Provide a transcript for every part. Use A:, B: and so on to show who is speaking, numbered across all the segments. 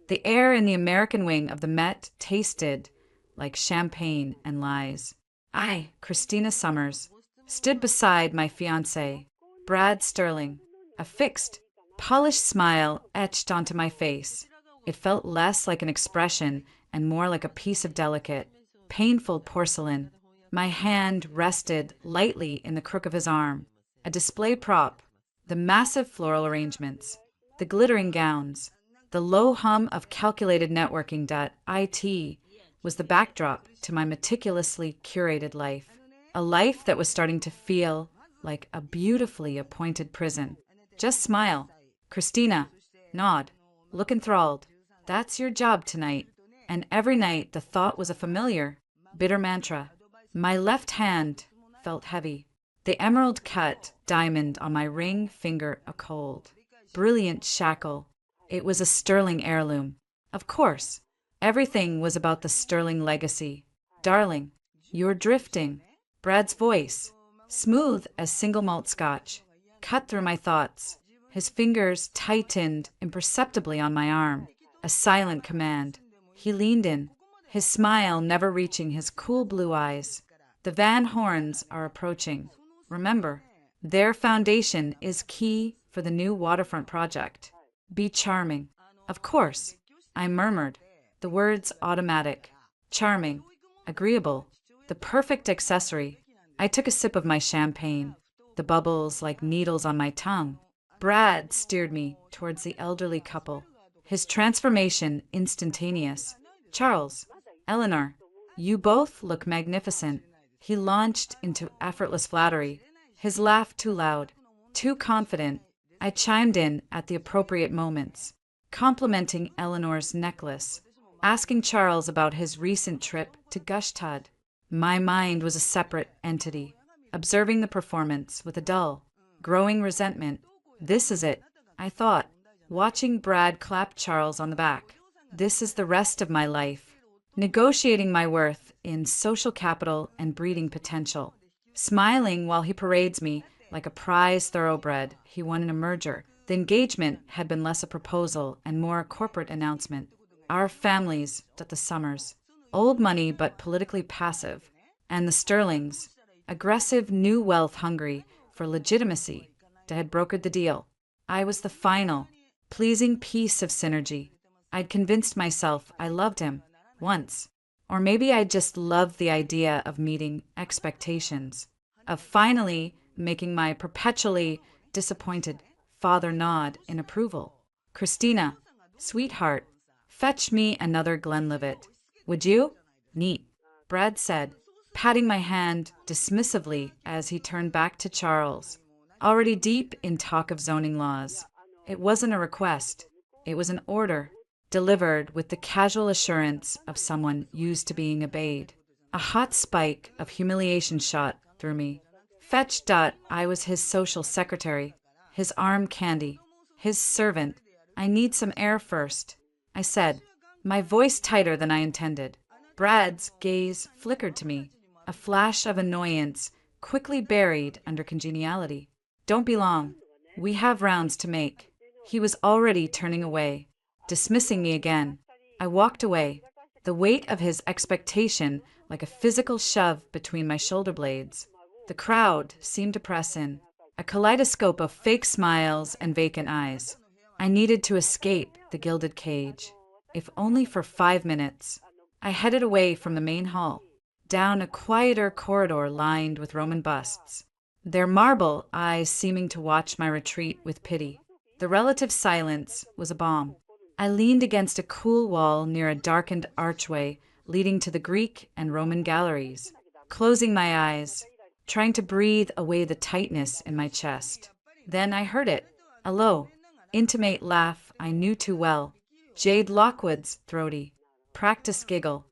A: The air in the American wing of the Met tasted like champagne and lies. I, Christina Summers, stood beside my fiancé, Brad Sterling, a fixed, polished smile etched onto my face. It felt less like an expression and more like a piece of delicate, painful porcelain. My hand rested lightly in the crook of his arm, a display prop, the massive floral arrangements, the glittering gowns, the low hum of calculated networking.it was the backdrop to my meticulously curated life, a life that was starting to feel like a beautifully appointed prison. Just smile. Christina, nod, look enthralled. That's your job tonight. And every night the thought was a familiar, bitter mantra. My left hand felt heavy. The emerald cut diamond on my ring finger a cold. Brilliant shackle. It was a sterling heirloom. Of course, everything was about the sterling legacy. Darling, you're drifting. Brad's voice, smooth as single malt scotch, cut through my thoughts. His fingers tightened imperceptibly on my arm, a silent command. He leaned in, his smile never reaching his cool blue eyes. The Van Horns are approaching. Remember, their foundation is key for the new waterfront project. Be charming. Of course, I murmured, the words automatic. Charming, agreeable, the perfect accessory. I took a sip of my champagne, the bubbles like needles on my tongue. Brad steered me towards the elderly couple, his transformation instantaneous. Charles, Eleanor, you both look magnificent. He launched into effortless flattery, his laugh too loud, too confident. I chimed in at the appropriate moments, complimenting Eleanor's necklace, asking Charles about his recent trip to Gushtad. My mind was a separate entity, observing the performance with a dull, growing resentment. This is it, I thought, watching Brad clap Charles on the back. This is the rest of my life, negotiating my worth in social capital and breeding potential, smiling while he parades me like a prize thoroughbred he won in a merger. The engagement had been less a proposal and more a corporate announcement. Our families, the Summers, old money but politically passive, and the Sterlings, aggressive new wealth hungry for legitimacy, that had brokered the deal. I was the final, pleasing piece of synergy. I'd convinced myself I loved him, once. Or maybe I just loved the idea of meeting expectations, of finally making my perpetually disappointed father nod in approval. Christina, sweetheart, fetch me another Glenlivet. Would you? Neat, Brad said, patting my hand dismissively as he turned back to Charles, already deep in talk of zoning laws. It wasn't a request. It was an order, delivered with the casual assurance of someone used to being obeyed. A hot spike of humiliation shot through me. Fetch. I was his social secretary, his arm candy, his servant. I need some air first, I said, my voice tighter than I intended. Brad's gaze flickered to me, a flash of annoyance quickly buried under congeniality. Don't be long. We have rounds to make. He was already turning away, dismissing me again. I walked away, the weight of his expectation like a physical shove between my shoulder blades. The crowd seemed to press in, a kaleidoscope of fake smiles and vacant eyes. I needed to escape the gilded cage, if only for 5 minutes. I headed away from the main hall, down a quieter corridor lined with Roman busts, their marble eyes seeming to watch my retreat with pity. The relative silence was a balm. I leaned against a cool wall near a darkened archway leading to the Greek and Roman galleries, closing my eyes, trying to breathe away the tightness in my chest. Then I heard it, a low, intimate laugh I knew too well, Jade Lockwood's throaty, practiced giggle,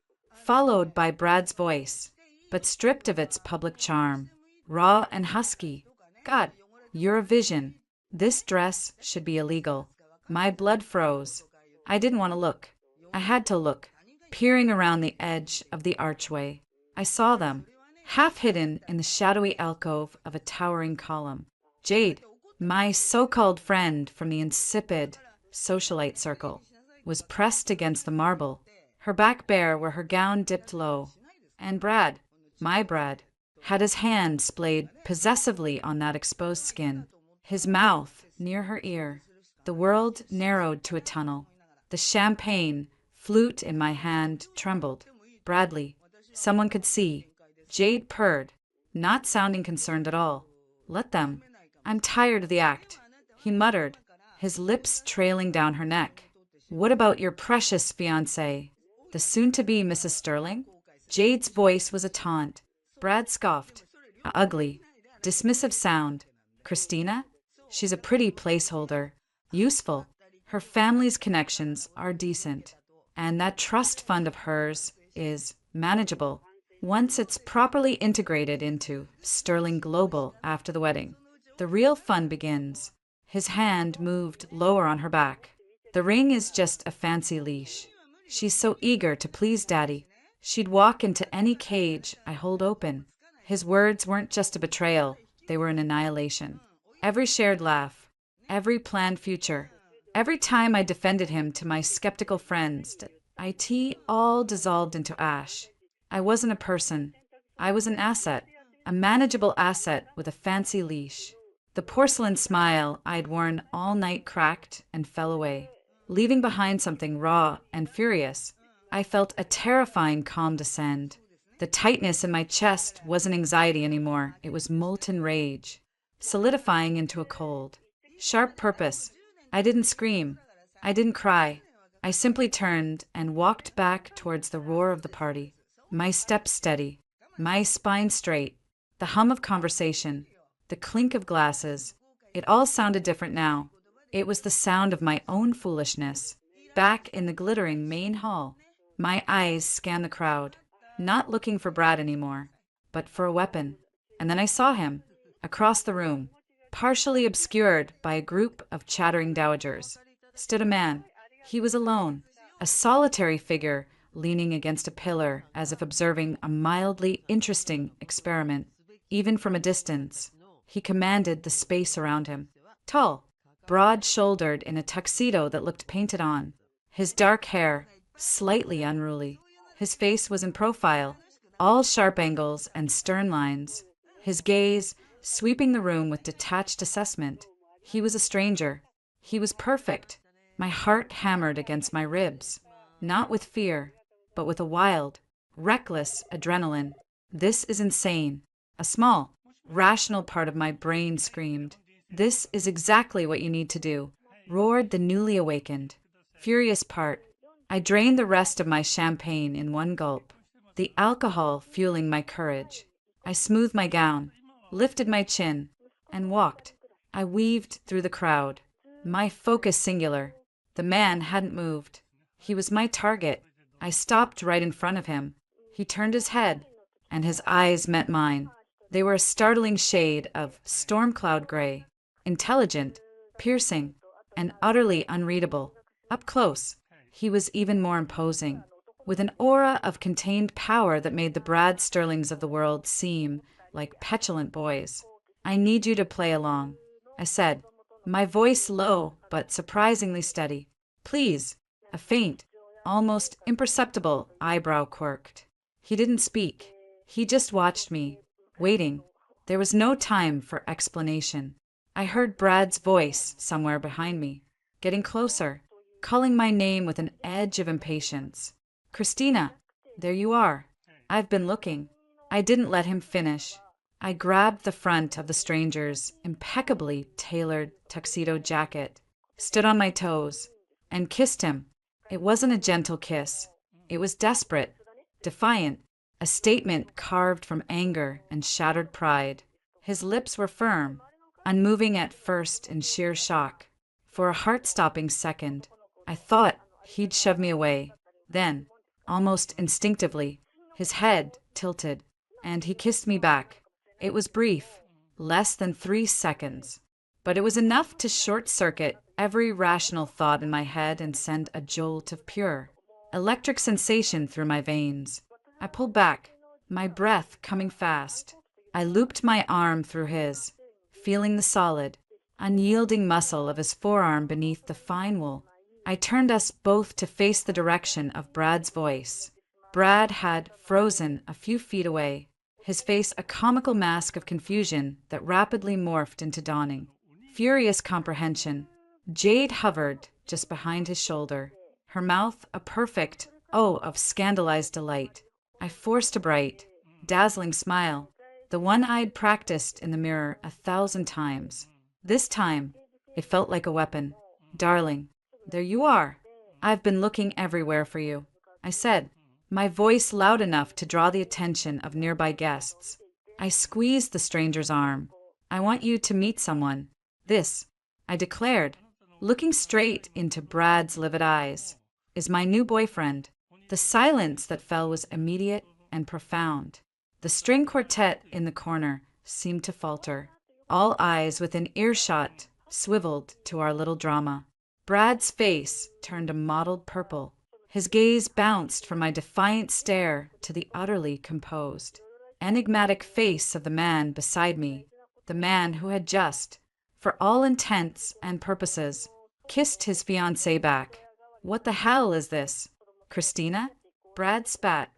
A: followed by Brad's voice, but stripped of its public charm, raw and husky. God, you're a vision. This dress should be illegal. My blood froze. I didn't want to look. I had to look, peering around the edge of the archway. I saw them, half hidden in the shadowy alcove of a towering column. Jade, my so-called friend from the insipid socialite circle. was pressed against the marble, her back bare where her gown dipped low. And Brad, my Brad, had his hand splayed possessively on that exposed skin, his mouth near her ear. The world narrowed to a tunnel. The champagne flute in my hand trembled. Bradley, someone could see. Jade purred, not sounding concerned at all. Let them. I'm tired of the act. He muttered, his lips trailing down her neck. What about your precious fiancé, the soon-to-be Mrs. Sterling? Jade's voice was a taunt. Brad scoffed. A ugly, dismissive sound. Christina? She's a pretty placeholder. Useful. Her family's connections are decent. And that trust fund of hers is manageable once it's properly integrated into Sterling Global after the wedding. The real fun begins. His hand moved lower on her back. The ring is just a fancy leash. She's so eager to please Daddy. She'd walk into any cage I hold open. His words weren't just a betrayal, they were an annihilation. Every shared laugh, every planned future, every time I defended him to my skeptical friends, it all dissolved into ash. I wasn't a person. I was an asset, a manageable asset with a fancy leash. The porcelain smile I'd worn all night cracked and fell away, leaving behind something raw and furious. I felt a terrifying calm descend. The tightness in my chest wasn't anxiety anymore. It was molten rage, solidifying into a cold, sharp purpose. I didn't scream. I didn't cry. I simply turned and walked back towards the roar of the party, my steps steady, my spine straight, the hum of conversation, the clink of glasses. It all sounded different now. It was the sound of my own foolishness. Back in the glittering main hall, my eyes scanned the crowd, not looking for Brad anymore, but for a weapon. And then I saw him, across the room, partially obscured by a group of chattering dowagers, stood a man. He was alone, a solitary figure leaning against a pillar as if observing a mildly interesting experiment. Even from a distance, he commanded the space around him. Tall, broad-shouldered in a tuxedo that looked painted on, his dark hair slightly unruly. His face was in profile, all sharp angles and stern lines, his gaze sweeping the room with detached assessment. He was a stranger. He was perfect. My heart hammered against my ribs, not with fear, but with a wild, reckless adrenaline. This is insane. A small, rational part of my brain screamed. This is exactly what you need to do, roared the newly awakened, furious part. I drained the rest of my champagne in one gulp, the alcohol fueling my courage. I smoothed my gown, lifted my chin, and walked. I weaved through the crowd, my focus singular. The man hadn't moved. He was my target. I stopped right in front of him. He turned his head, and his eyes met mine. They were a startling shade of storm cloud gray, intelligent, piercing, and utterly unreadable. Up close, he was even more imposing, with an aura of contained power that made the Brad Sterlings of the world seem like petulant boys. I need you to play along, I said, my voice low but surprisingly steady. Please. A faint, almost imperceptible eyebrow quirked. He didn't speak. He just watched me, waiting. There was no time for explanation. I heard Brad's voice somewhere behind me, getting closer, calling my name with an edge of impatience. Christina, there you are. I've been looking. I didn't let him finish. I grabbed the front of the stranger's impeccably tailored tuxedo jacket, stood on my toes, and kissed him. It wasn't a gentle kiss. It was desperate, defiant, a statement carved from anger and shattered pride. His lips were firm, unmoving at first in sheer shock. For a heart-stopping second, I thought he'd shove me away. Then, almost instinctively, his head tilted, and he kissed me back. It was brief, less than 3 seconds, but it was enough to short-circuit every rational thought in my head and send a jolt of pure, electric sensation through my veins. I pulled back, my breath coming fast. I looped my arm through his, feeling the solid, unyielding muscle of his forearm beneath the fine wool. I turned us both to face the direction of Brad's voice. Brad had frozen a few feet away, his face a comical mask of confusion that rapidly morphed into dawning, furious comprehension. Jade hovered just behind his shoulder, her mouth a perfect O of scandalized delight. I forced a bright, dazzling smile, the one I'd practiced in the mirror 1,000 times. This time, it felt like a weapon. Darling, there you are. I've been looking everywhere for you, I said, my voice loud enough to draw the attention of nearby guests. I squeezed the stranger's arm. I want you to meet someone. This, I declared, looking straight into Brad's livid eyes, is my new boyfriend. The silence that fell was immediate and profound. The string quartet in the corner seemed to falter. All eyes within earshot swiveled to our little drama. Brad's face turned a mottled purple. His gaze bounced from my defiant stare to the utterly composed, enigmatic face of the man beside me, the man who had just, for all intents and purposes, kissed his fiancée back. What the hell is this? Christina? Brad spat,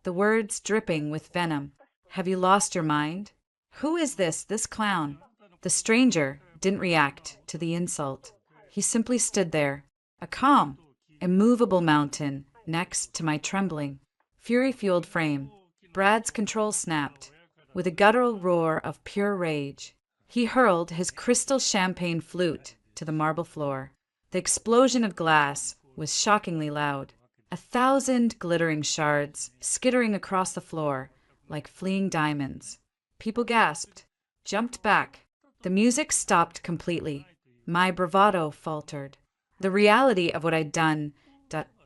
A: the words dripping with venom. Have you lost your mind? Who is this clown? The stranger didn't react to the insult. He simply stood there, a calm, immovable mountain next to my trembling, fury-fueled frame. Brad's control snapped. With a guttural roar of pure rage, he hurled his crystal champagne flute to the marble floor. The explosion of glass was shockingly loud, 1,000 glittering shards skittering across the floor like fleeing diamonds. People gasped, jumped back. The music stopped completely. My bravado faltered. The reality of what I'd done,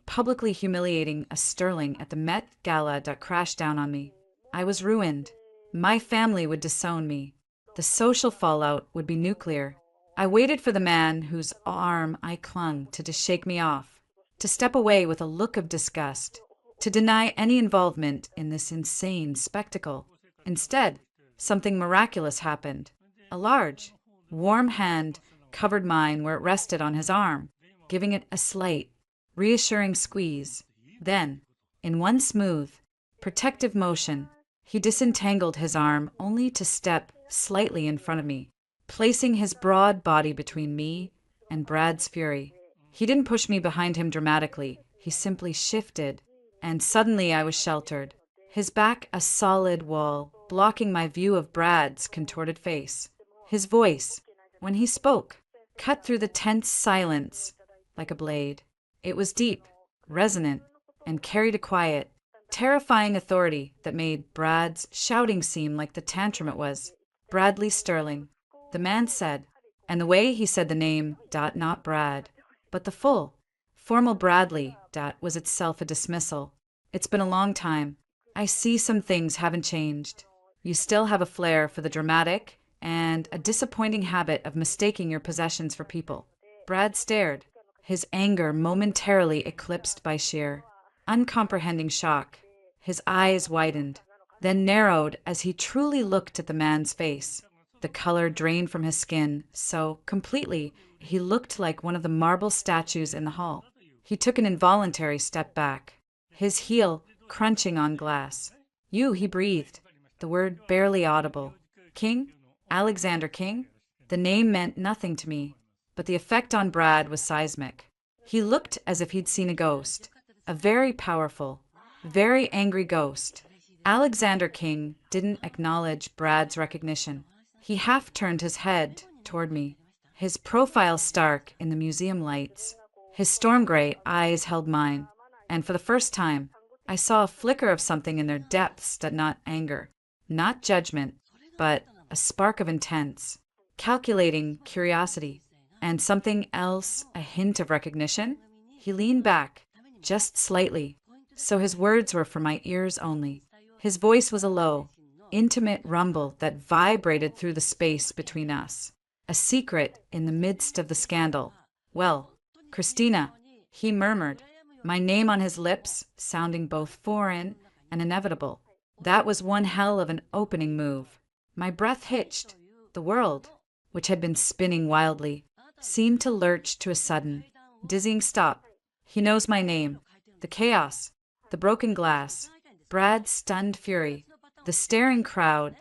A: publicly humiliating a sterling at the Met Gala, crashed down on me. I was ruined. My family would disown me. The social fallout would be nuclear. I waited for the man whose arm I clung to shake me off, to step away with a look of disgust, to deny any involvement in this insane spectacle. Instead, something miraculous happened. A large, warm hand covered mine where it rested on his arm, giving it a slight, reassuring squeeze. Then, in one smooth, protective motion, he disentangled his arm only to step slightly in front of me, placing his broad body between me and Brad's fury. He didn't push me behind him dramatically. He simply shifted, and suddenly I was sheltered, his back a solid wall, blocking my view of Brad's contorted face. His voice, when he spoke, cut through the tense silence like a blade. It was deep, resonant, and carried a quiet, terrifying authority that made Brad's shouting seem like the tantrum it was. Bradley Sterling, the man said, and the way he said the name, not Brad, but the full, formal Bradley, was itself a dismissal. It's been a long time. I see some things haven't changed. You still have a flair for the dramatic and a disappointing habit of mistaking your possessions for people. Brad stared, his anger momentarily eclipsed by sheer, uncomprehending shock. His eyes widened, then narrowed as he truly looked at the man's face. The color drained from his skin so completely he looked like one of the marble statues in the hall. He took an involuntary step back, his heel crunching on glass. You, he breathed, the word barely audible. King? Alexander King? The name meant nothing to me, but the effect on Brad was seismic. He looked as if he'd seen a ghost, a very powerful, very angry ghost. Alexander King didn't acknowledge Brad's recognition. He half turned his head toward me, his profile stark in the museum lights. His storm gray eyes held mine, and for the first time, I saw a flicker of something in their depths not anger, not judgment, but a spark of intense, calculating curiosity, and something else, a hint of recognition. He leaned back, just slightly, so his words were for my ears only. His voice was a low, intimate rumble that vibrated through the space between us, a secret in the midst of the scandal. Well, Christina, he murmured, my name on his lips, sounding both foreign and inevitable. That was one hell of an opening move. My breath hitched. The world, which had been spinning wildly, seemed to lurch to a sudden, Dizzying stop. He knows my name. The chaos. The broken glass. Brad's stunned fury. The staring crowd.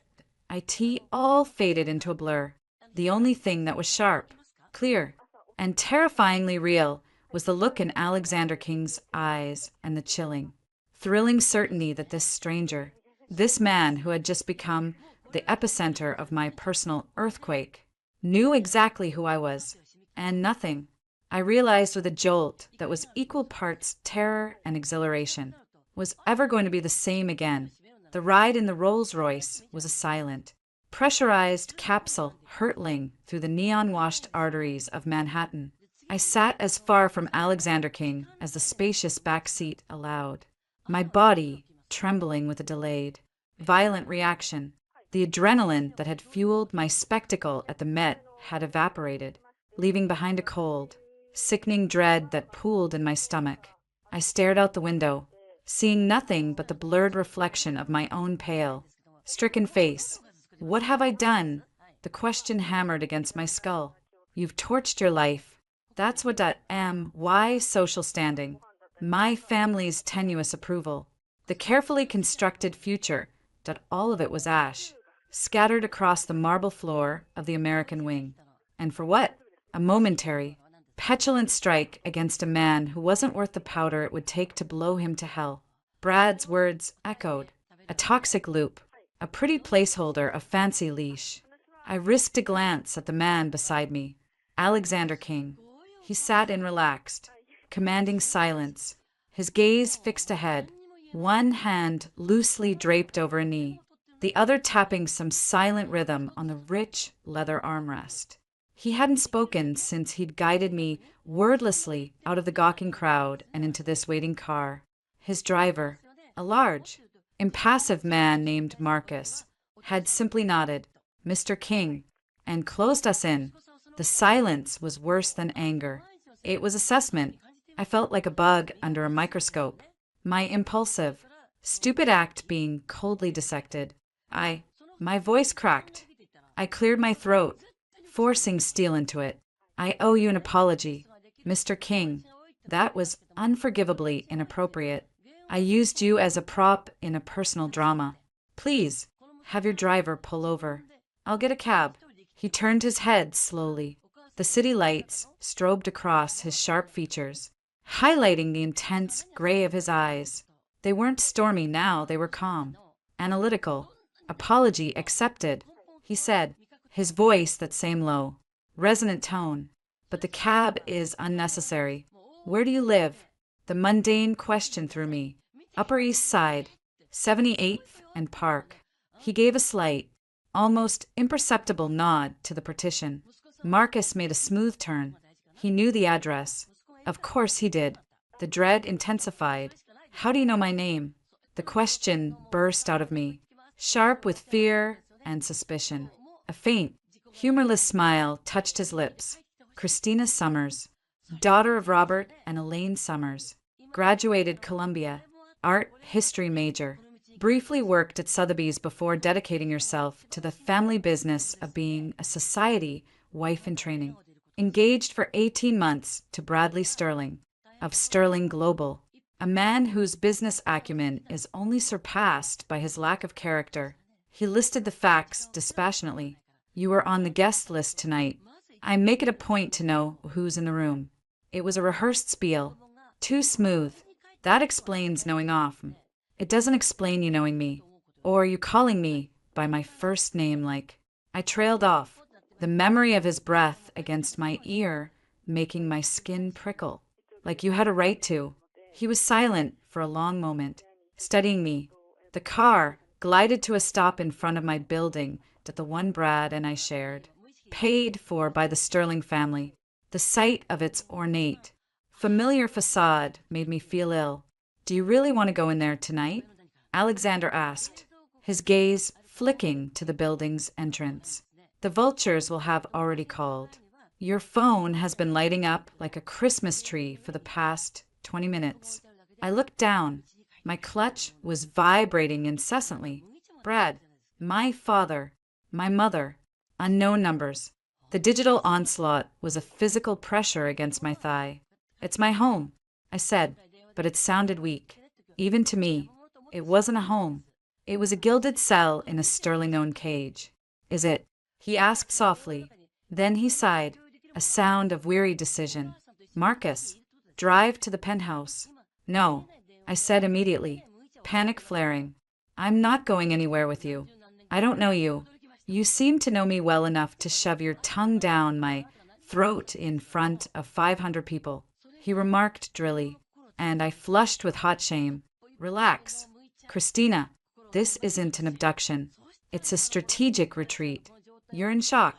A: IT all faded into a blur. The only thing that was sharp, clear, and terrifyingly real was the look in Alexander King's eyes and the chilling, thrilling certainty that this stranger, this man who had just become the epicenter of my personal earthquake, knew exactly who I was, and nothing, I realized with a jolt that was equal parts terror and exhilaration, was ever going to be the same again. The ride in the Rolls-Royce was a silent, pressurized capsule hurtling through the neon-washed arteries of Manhattan. I sat as far from Alexander King as the spacious back seat allowed, my body trembling with a delayed, violent reaction. The adrenaline that had fueled my spectacle at the Met had evaporated, leaving behind a cold, sickening dread that pooled in my stomach. I stared out the window, seeing nothing but the blurred reflection of my own pale, stricken face. What have I done? The question hammered against my skull. You've torched your life. That's what that why social standing, my family's tenuous approval, the carefully constructed future, that all of it was ash, scattered across the marble floor of the American wing. And for what? A momentary, petulant strike against a man who wasn't worth the powder it would take to blow him to hell. Brad's words echoed, a toxic loop, a pretty placeholder of fancy leash. I risked a glance at the man beside me, Alexander King. He sat in relaxed, commanding silence, his gaze fixed ahead, one hand loosely draped over a knee, the other tapping some silent rhythm on the rich leather armrest. He hadn't spoken since he'd guided me wordlessly out of the gawking crowd and into this waiting car. His driver, a large, impassive man named Marcus, had simply nodded, "Mr. King," and closed us in. The silence was worse than anger. It was assessment. I felt like a bug under a microscope, my impulsive, stupid act being coldly dissected. My voice cracked. I cleared my throat, forcing steel into it. "I owe you an apology, Mr. King. That was unforgivably inappropriate. I used you as a prop in a personal drama. Please, have your driver pull over. I'll get a cab." He turned his head slowly. The city lights strobed across his sharp features, highlighting the intense gray of his eyes. They weren't stormy now, they were calm, analytical. "Apology accepted," he said, his voice that same low, resonant tone. "But the cab is unnecessary. Where do you live?" The mundane question threw me. "Upper East Side, 78th and Park." He gave a slight, almost imperceptible nod to the partition. Marcus made a smooth turn. He knew the address. Of course he did. The dread intensified. "How do you know my name?" The question burst out of me, sharp with fear and suspicion. A faint, humorless smile touched his lips. "Christina Summers, daughter of Robert and Elaine Summers, graduated Columbia, art history major, briefly worked at Sotheby's before dedicating yourself to the family business of being a society wife in training. Engaged for 18 months to Bradley Sterling, of Sterling Global, a man whose business acumen is only surpassed by his lack of character." He listed the facts dispassionately. "You were on the guest list tonight. I make it a point to know who's in the room." It was a rehearsed spiel, too smooth. "That explains knowing off. It doesn't explain you knowing me, or you calling me by my first name like—" I trailed off, the memory of his breath against my ear making my skin prickle. "Like you had a right to." He was silent for a long moment, studying me. The car glided to a stop in front of my building that the one Brad and I shared, paid for by the Sterling family. The sight of its ornate, familiar facade made me feel ill. "Do you really want to go in there tonight?" Alexander asked, his gaze flicking to the building's entrance. "The vultures will have already called. Your phone has been lighting up like a Christmas tree for the past 20 minutes. I looked down. My clutch was vibrating incessantly. Brad, my father, my mother, unknown numbers. The digital onslaught was a physical pressure against my thigh. It's my home, I said, but it sounded weak. Even to me, it wasn't a home. It was a gilded cell in a sterling-owned cage. Is it? He asked softly. Then he sighed, a sound of weary decision. Marcus, drive to the penthouse. No, I said immediately, panic flaring. I'm not going anywhere with you. I don't know you. You seem to know me well enough to shove your tongue down my throat in front of 500 people. He remarked drily, and I flushed with hot shame. Relax. Christina, this isn't an abduction. It's a strategic retreat. You're in shock.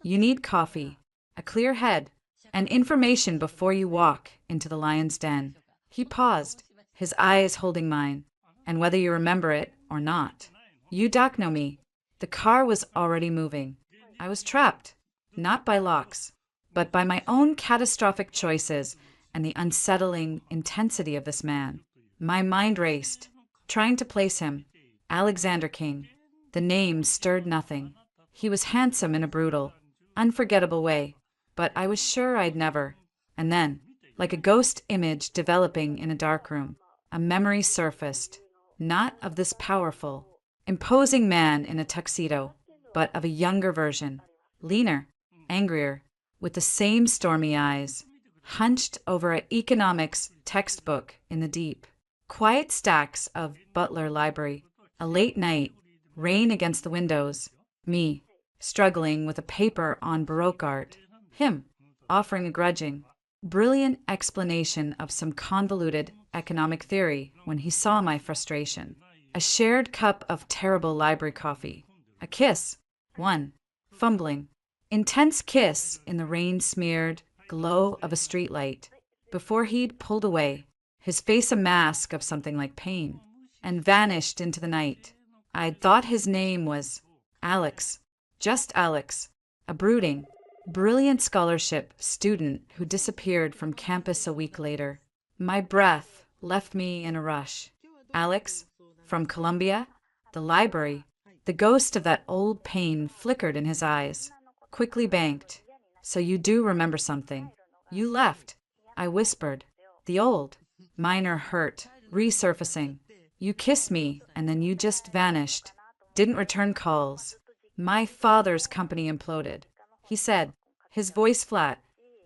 A: You need coffee, a clear head, and information before you walk into the lion's den. He paused, his eyes holding mine. And whether you remember it or not, you don't know me. The car was already moving. I was trapped, not by locks, but by my own catastrophic choices and the unsettling intensity of this man. My mind raced, trying to place him. Alexander King. The name stirred nothing. He was handsome in a brutal, unforgettable way, but I was sure I'd never. And then, like a ghost image developing in a darkroom, a memory surfaced, not of this powerful, imposing man in a tuxedo, but of a younger version, leaner, angrier, with the same stormy eyes, hunched over an economics textbook in the deep. Quiet stacks of Butler Library, a late night, rain against the windows, me, struggling with a paper on Baroque art, him, offering a grudging, brilliant explanation of some convoluted economic theory when he saw my frustration. A shared cup of terrible library coffee. A kiss. One. Fumbling. Intense kiss in the rain-smeared glow of a streetlight. Before he'd pulled away, his face a mask of something like pain, and vanished into the night. I'd thought his name was Alex. Just Alex. A brooding, brilliant scholarship student who disappeared from campus a week later. My breath left me in a rush. Alex? From Columbia? The library? The ghost of that old pain flickered in his eyes, quickly banked. So you do remember something. You left. I whispered. The old, minor hurt, resurfacing. You kissed me, and then you just vanished. Didn't return calls. My father's company imploded. He said, his voice flat,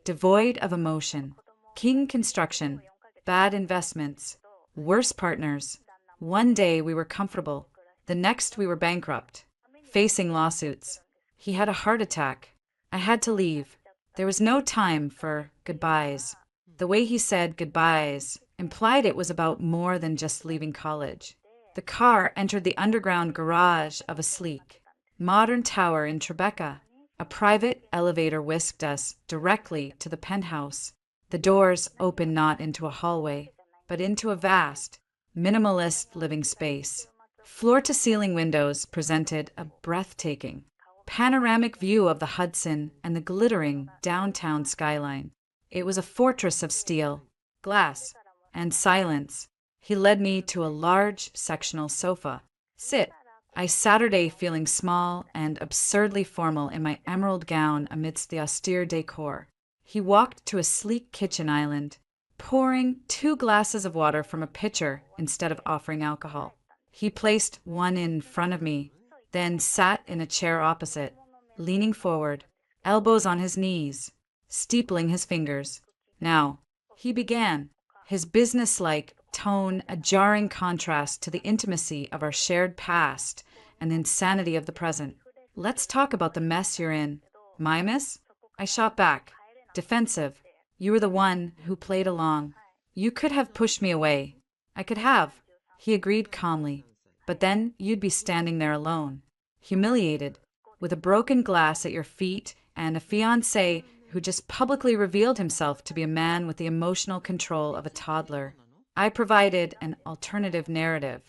A: devoid of emotion. King Construction, bad investments, worse partners. One day we were comfortable. The next we were bankrupt, facing lawsuits. He had a heart attack. I had to leave. There was no time for goodbyes. The way he said goodbyes implied it was about more than just leaving college. The car entered the underground garage of a sleek, modern tower in Tribeca. A private elevator whisked us directly to the penthouse. The doors opened not into a hallway, but into a vast, minimalist living space. Floor-to-ceiling windows presented a breathtaking, panoramic view of the Hudson and the glittering downtown skyline. It was a fortress of steel, glass, and silence. He led me to a large sectional sofa. Sit. I Saturday feeling small and absurdly formal in my emerald gown amidst the austere decor. He walked to a sleek kitchen island, pouring 2 glasses of water from a pitcher instead of offering alcohol. He placed one in front of me, then sat in a chair opposite, leaning forward, elbows on his knees, steepling his fingers. Now, he began, his businesslike tone a jarring contrast to the intimacy of our shared past and the insanity of the present. Let's talk about the mess you're in. My mess? I shot back, defensive. You were the one who played along. You could have pushed me away. I could have. He agreed calmly. But then you'd be standing there alone, humiliated, with a broken glass at your feet and a fiancé who just publicly revealed himself to be a man with the emotional control of a toddler. I provided an alternative narrative,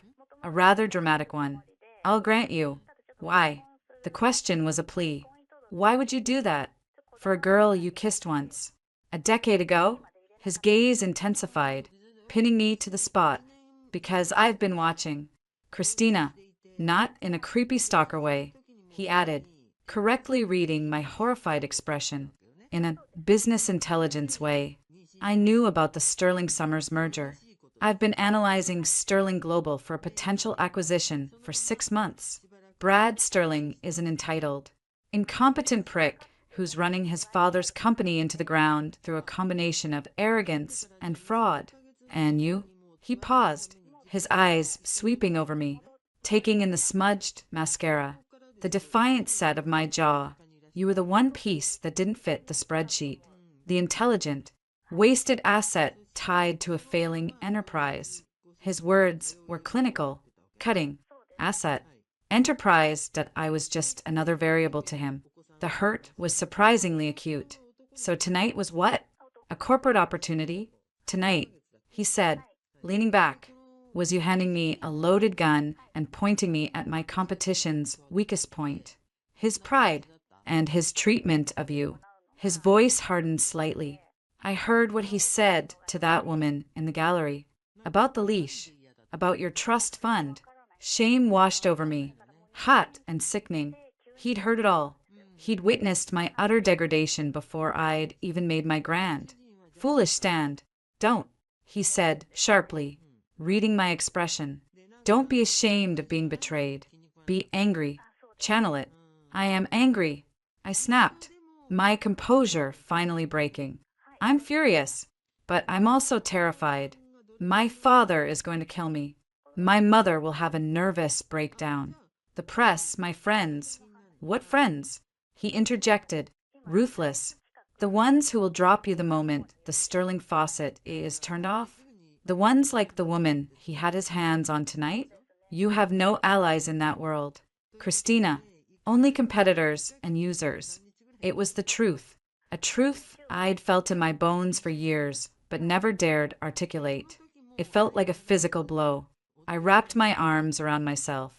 A: a rather dramatic one. I'll grant you. Why? The question was a plea. Why would you do that? For a girl you kissed once. A decade ago? His gaze intensified, pinning me to the spot. Because I've been watching. Christina, not in a creepy stalker way, he added, correctly reading my horrified expression, in a business intelligence way. I knew about the Sterling Summers merger. I've been analyzing Sterling Global for a potential acquisition for 6 months. Brad Sterling is an entitled, incompetent prick who's running his father's company into the ground through a combination of arrogance and fraud. And you? He paused, his eyes sweeping over me, taking in the smudged mascara, the defiant set of my jaw. You were the one piece that didn't fit the spreadsheet, the intelligent, wasted asset tied to a failing enterprise. His words were clinical, cutting, asset, enterprise that I was just another variable to him. The hurt was surprisingly acute. So tonight was what? A corporate opportunity? Tonight, he said, leaning back, was you handing me a loaded gun and pointing me at my competition's weakest point. His pride and his treatment of you. His voice hardened slightly. I heard what he said to that woman in the gallery. About the leash. About your trust fund. Shame washed over me. Hot and sickening. He'd heard it all. He'd witnessed my utter degradation before I'd even made my grand. Foolish stand. Don't, he said sharply, reading my expression. Don't be ashamed of being betrayed. Be angry. Channel it. I am angry. I snapped, my composure finally breaking. I'm furious, but I'm also terrified. My father is going to kill me. My mother will have a nervous breakdown. The press, my friends. What friends? He interjected, ruthless. The ones who will drop you the moment the Sterling faucet is turned off. The ones like the woman he had his hands on tonight. You have no allies in that world. Christina, only competitors and users. It was the truth. A truth I'd felt in my bones for years, but never dared articulate. It felt like a physical blow. I wrapped my arms around myself.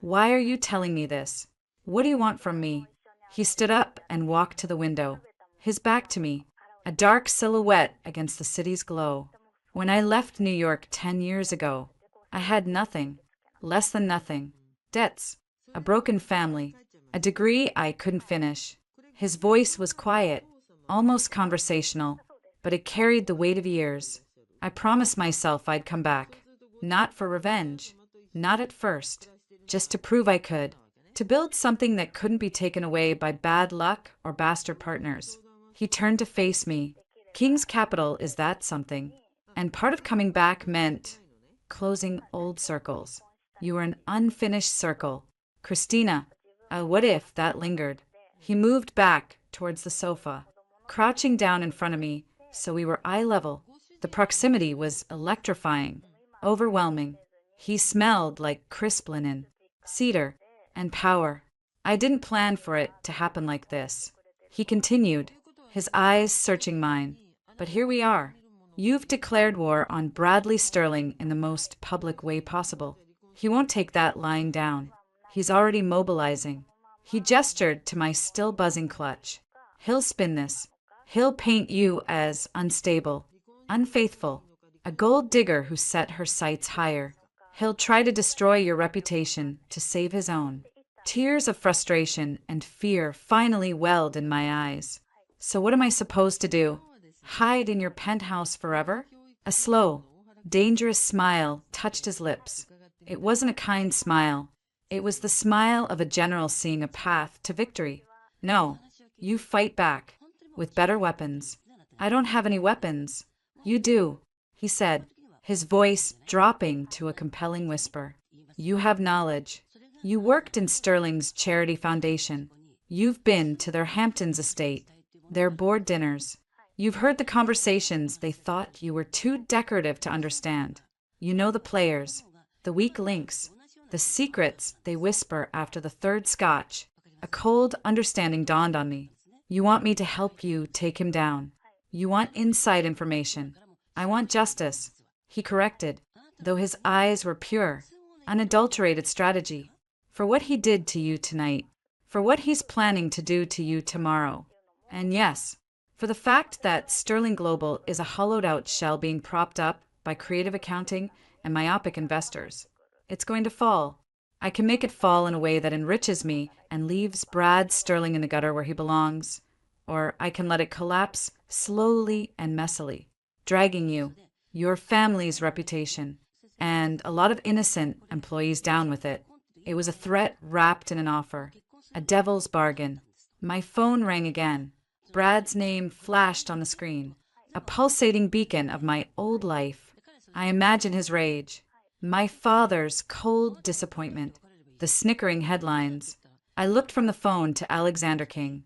A: Why are you telling me this? What do you want from me? He stood up and walked to the window, his back to me, a dark silhouette against the city's glow. When I left New York 10 years ago, I had nothing, less than nothing, debts, a broken family, a degree I couldn't finish. His voice was quiet, almost conversational, but it carried the weight of years. I promised myself I'd come back, not for revenge, not at first, just to prove I could, to build something that couldn't be taken away by bad luck or bastard partners. He turned to face me. King's Capital is that something. And part of coming back meant closing old circles. You were an unfinished circle. Christina, what if that lingered? He moved back towards the sofa, crouching down in front of me so we were eye level. The proximity was electrifying, overwhelming. He smelled like crisp linen, cedar, and power. I didn't plan for it to happen like this. He continued, his eyes searching mine. But here we are. You've declared war on Bradley Sterling in the most public way possible. He won't take that lying down. He's already mobilizing. He gestured to my still buzzing clutch. He'll spin this. He'll paint you as unstable, unfaithful, a gold digger who set her sights higher. He'll try to destroy your reputation to save his own. Tears of frustration and fear finally welled in my eyes. So what am I supposed to do? Hide in your penthouse forever? A slow, dangerous smile touched his lips. It wasn't a kind smile. It was the smile of a general seeing a path to victory. No, you fight back, with better weapons. I don't have any weapons. You do, he said, his voice dropping to a compelling whisper. You have knowledge. You worked in Sterling's charity foundation. You've been to their Hamptons estate, their board dinners. You've heard the conversations they thought you were too decorative to understand. You know the players, the weak links, the secrets they whisper after the third scotch. A cold understanding dawned on me. You want me to help you take him down. You want inside information. I want justice. He corrected, though his eyes were pure, unadulterated strategy. For what he did to you tonight. For what he's planning to do to you tomorrow. And yes, for the fact that Sterling Global is a hollowed-out shell being propped up by creative accounting and myopic investors. It's going to fall. I can make it fall in a way that enriches me and leaves Brad Sterling in the gutter where he belongs. Or I can let it collapse slowly and messily. dragging you, your family's reputation, and a lot of innocent employees down with it. It was a threat wrapped in an offer, a devil's bargain. My phone rang again. Brad's name flashed on the screen, a pulsating beacon of my old life. I imagine his rage, my father's cold disappointment, the snickering headlines. I looked from the phone to Alexander King.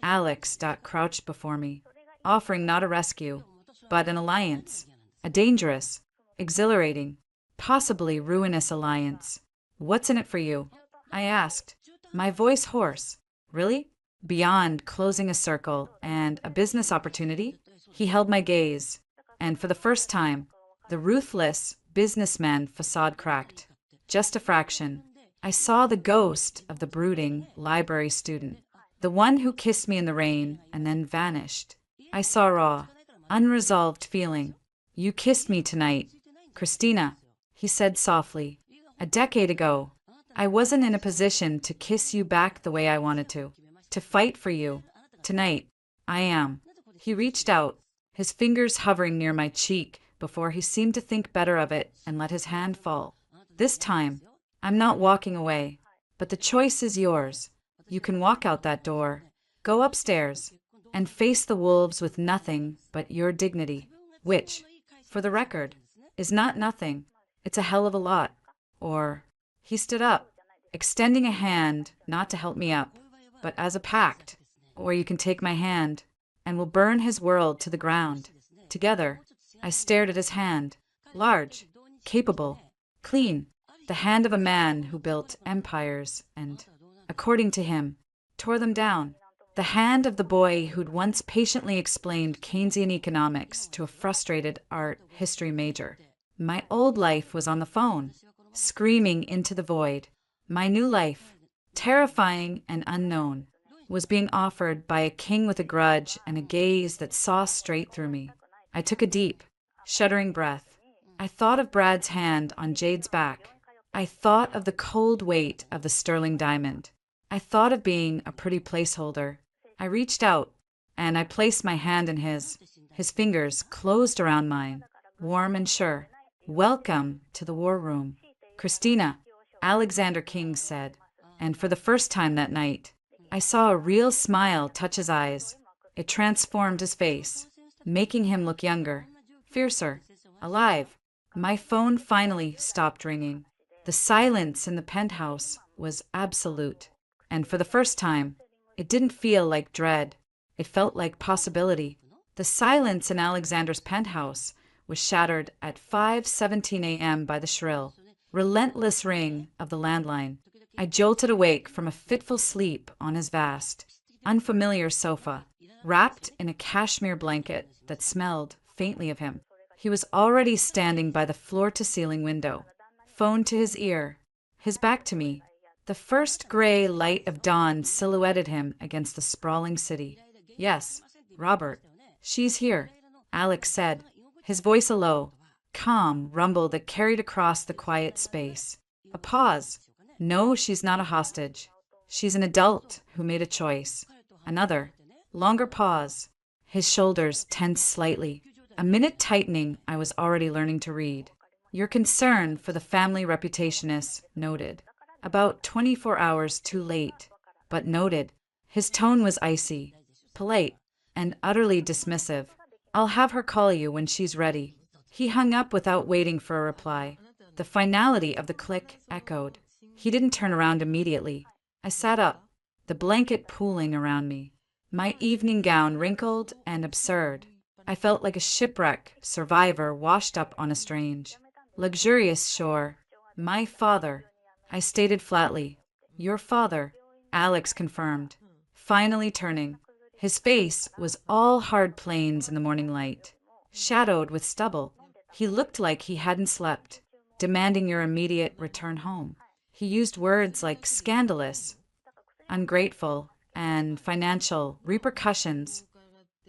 A: Alex crouched before me, offering not a rescue, but an alliance, a dangerous, exhilarating, possibly ruinous alliance. What's in it for you? I asked, my voice hoarse. Really? Beyond closing a circle and a business opportunity? He held my gaze, and for the first time, the ruthless businessman facade cracked. Just a fraction. I saw the ghost of the brooding library student, the one who kissed me in the rain and then vanished. I saw raw, unresolved feeling. You kissed me tonight, Christina, he said softly. A decade ago, I wasn't in a position to kiss you back the way I wanted to fight for you. Tonight, I am. He reached out, his fingers hovering near my cheek before he seemed to think better of it and let his hand fall. This time, I'm not walking away, but the choice is yours. You can walk out that door, go upstairs, and face the wolves with nothing but your dignity, which, for the record, is not nothing. It's a hell of a lot. Or, he stood up, extending a hand not to help me up, but as a pact. Or you can take my hand, and we'll burn his world to the ground. Together, I stared at his hand, large, capable, clean, the hand of a man who built empires and, according to him, tore them down. The hand of the boy who'd once patiently explained Keynesian economics to a frustrated art history major. My old life was on the phone, screaming into the void. My new life, terrifying and unknown, was being offered by a king with a grudge and a gaze that saw straight through me. I took a deep, shuddering breath. I thought of Brad's hand on Jade's back. I thought of the cold weight of the sterling diamond. I thought of being a pretty placeholder. I reached out, and I placed my hand in his. His fingers closed around mine, warm and sure. Welcome to the war room, Christina, Alexander King said. And for the first time that night, I saw a real smile touch his eyes. It transformed his face, making him look younger, fiercer, alive. My phone finally stopped ringing. The silence in the penthouse was absolute. And for the first time, it didn't feel like dread. It felt like possibility. The silence in Alexander's penthouse was shattered at 5:17 a.m. by the shrill, relentless ring of the landline. I jolted awake from a fitful sleep on his vast, unfamiliar sofa, wrapped in a cashmere blanket that smelled faintly of him. He was already standing by the floor-to-ceiling window, phone to his ear, his back to me. The first gray light of dawn silhouetted him against the sprawling city. Yes, Robert, she's here, Alex said, his voice a low, calm rumble that carried across the quiet space. A pause. No, she's not a hostage. She's an adult who made a choice. Another, longer pause. His shoulders tensed slightly. A minute tightening I was already learning to read. Your concern for the family reputation is noted. About 24 hours too late, but noted. His tone was icy, polite, and utterly dismissive. I'll have her call you when she's ready. He hung up without waiting for a reply. The finality of the click echoed. He didn't turn around immediately. I sat up, the blanket pooling around me, my evening gown wrinkled and absurd. I felt like a shipwreck survivor washed up on a strange, luxurious shore. My father, I stated flatly. Your father, Alex confirmed, finally turning. His face was all hard plains in the morning light, shadowed with stubble. He looked like he hadn't slept, demanding your immediate return home. He used words like scandalous, ungrateful, and financial repercussions.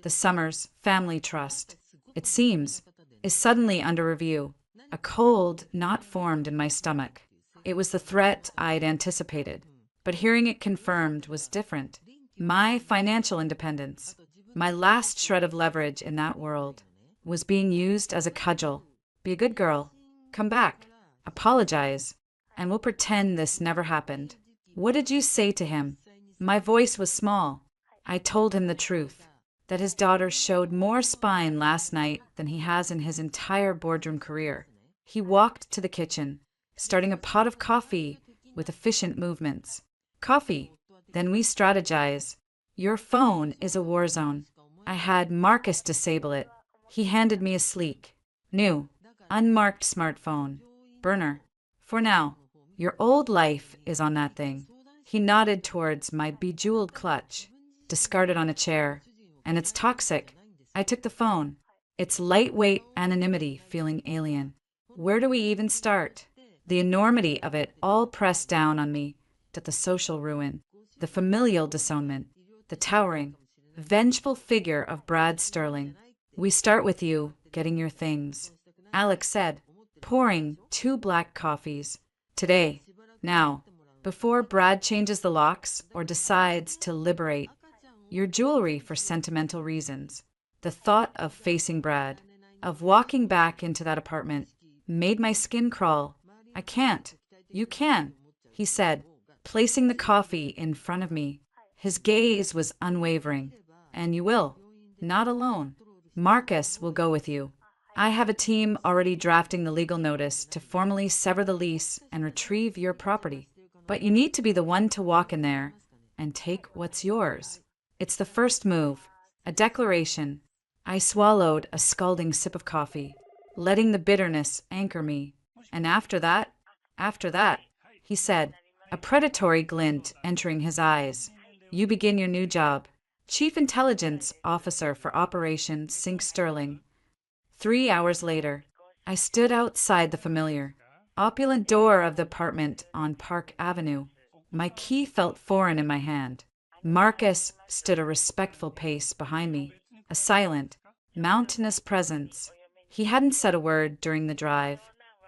A: The Summers Family Trust, it seems, is suddenly under review. A cold knot formed in my stomach. It was the threat I'd anticipated, but hearing it confirmed was different. My financial independence, my last shred of leverage in that world. was being used as a cudgel. Be a good girl. Come back. Apologize. And we'll pretend this never happened. What did you say to him? My voice was small. I told him the truth, that his daughter showed more spine last night than he has in his entire boardroom career. He walked to the kitchen, starting a pot of coffee with efficient movements. Coffee. Then we strategize. Your phone is a war zone. I had Marcus disable it. He handed me a sleek, new, unmarked smartphone. Burner. For now. Your old life is on that thing. He nodded towards my bejeweled clutch, discarded on a chair. And it's toxic. I took the phone. It's lightweight anonymity feeling alien. Where do we even start? The enormity of it all pressed down on me, to the social ruin, the familial disownment, the towering, vengeful figure of Brad Sterling. We start with you getting your things, Alex said, pouring 2 black coffees. Today, now, before Brad changes the locks or decides to liberate your jewelry for sentimental reasons. The thought of facing Brad, of walking back into that apartment, made my skin crawl. I can't. You can, he said, placing the coffee in front of me. His gaze was unwavering. And you will. Not alone. Marcus will go with you. I have a team already drafting the legal notice to formally sever the lease and retrieve your property. But you need to be the one to walk in there and take what's yours. It's the first move, a declaration. I swallowed a scalding sip of coffee, letting the bitterness anchor me. And after that, he said, a predatory glint entering his eyes, you begin your new job, Chief Intelligence Officer for Operation Sink Sterling. 3 hours later, I stood outside the familiar, opulent door of the apartment on Park Avenue. My key felt foreign in my hand. Marcus stood a respectful pace behind me, a silent, mountainous presence. He hadn't said a word during the drive,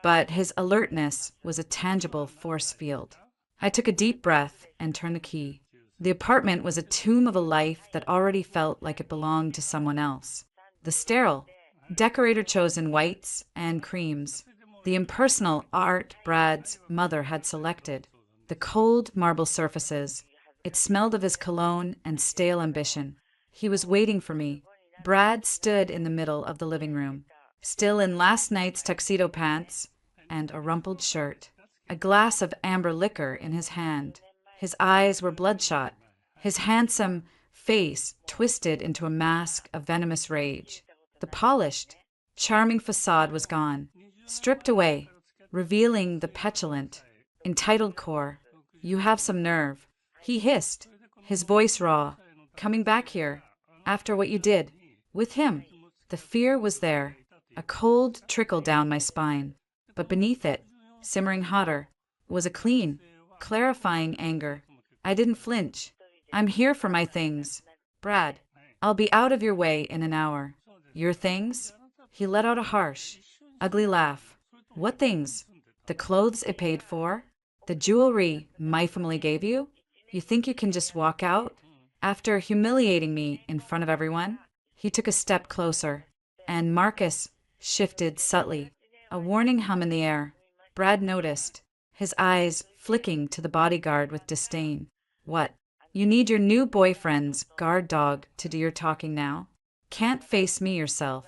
A: but his alertness was a tangible force field. I took a deep breath and turned the key. The apartment was a tomb of a life that already felt like it belonged to someone else. The sterile, decorator-chosen whites and creams, the impersonal art Brad's mother had selected, the cold marble surfaces. It smelled of his cologne and stale ambition. He was waiting for me. Brad stood in the middle of the living room, still in last night's tuxedo pants and a rumpled shirt, a glass of amber liquor in his hand. His eyes were bloodshot, his handsome face twisted into a mask of venomous rage. The polished, charming facade was gone, stripped away, revealing the petulant, entitled core. You have some nerve. He hissed, his voice raw. Coming back here, after what you did, with him. The fear was there. A cold trickled down my spine. But beneath it, simmering hotter, was a clean, clarifying anger. I didn't flinch. I'm here for my things. Brad, I'll be out of your way in an hour. Your things? He let out a harsh, ugly laugh. What things? The clothes it paid for? The jewelry my family gave you? You think you can just walk out? After humiliating me in front of everyone? He took a step closer, and Marcus shifted subtly, a warning hum in the air. Brad noticed, his eyes flicking to the bodyguard with disdain. What? You need your new boyfriend's guard dog to do your talking now? Can't face me yourself.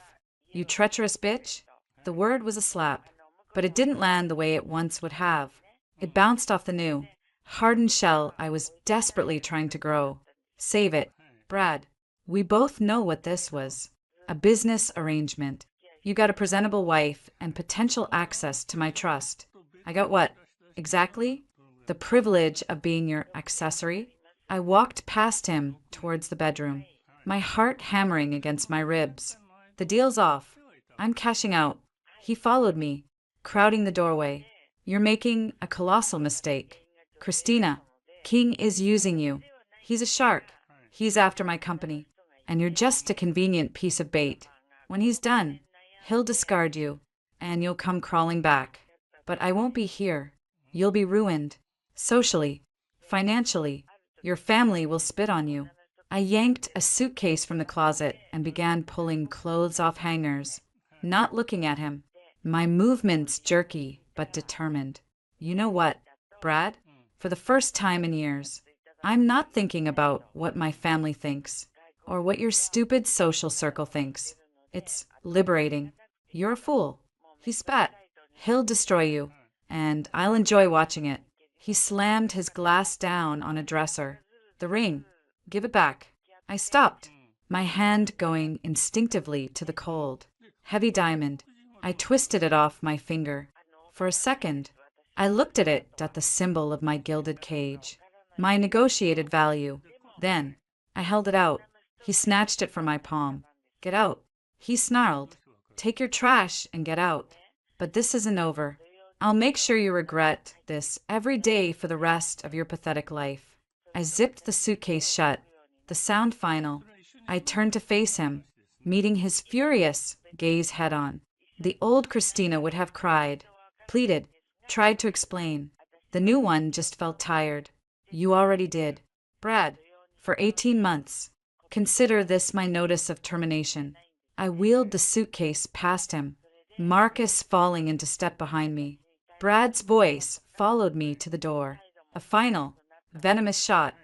A: You treacherous bitch? The word was a slap, but it didn't land the way it once would have. It bounced off the new, hardened shell I was desperately trying to grow. Save it, Brad. We both know what this was. A business arrangement. You got a presentable wife and potential access to my trust. I got what? Exactly? The privilege of being your accessory? I walked past him towards the bedroom, my heart hammering against my ribs. The deal's off. I'm cashing out. He followed me, crowding the doorway. You're making a colossal mistake. Christina, King is using you. He's a shark. He's after my company. And you're just a convenient piece of bait. When he's done, he'll discard you, and you'll come crawling back. But I won't be here. You'll be ruined. Socially. Financially. Your family will spit on you. I yanked a suitcase from the closet and began pulling clothes off hangers, not looking at him. My movements jerky but determined. You know what, Brad? For the first time in years, I'm not thinking about what my family thinks or what your stupid social circle thinks. It's liberating. You're a fool. He spat. He'll destroy you, and I'll enjoy watching it. He slammed his glass down on a dresser. The ring. Give it back. I stopped, my hand going instinctively to the cold, heavy diamond. I twisted it off my finger. For a second, I looked at the symbol of my gilded cage, my negotiated value. Then, I held it out. He snatched it from my palm. Get out. He snarled. Take your trash and get out. But this isn't over. I'll make sure you regret this every day for the rest of your pathetic life. I zipped the suitcase shut. The sound final. I turned to face him, meeting his furious gaze head on. The old Christina would have cried, pleaded, tried to explain. The new one just felt tired. You already did. Brad, for 18 months. Consider this my notice of termination. I wheeled the suitcase past him, Marcus falling into step behind me. Brad's voice followed me to the door. A final, venomous shot.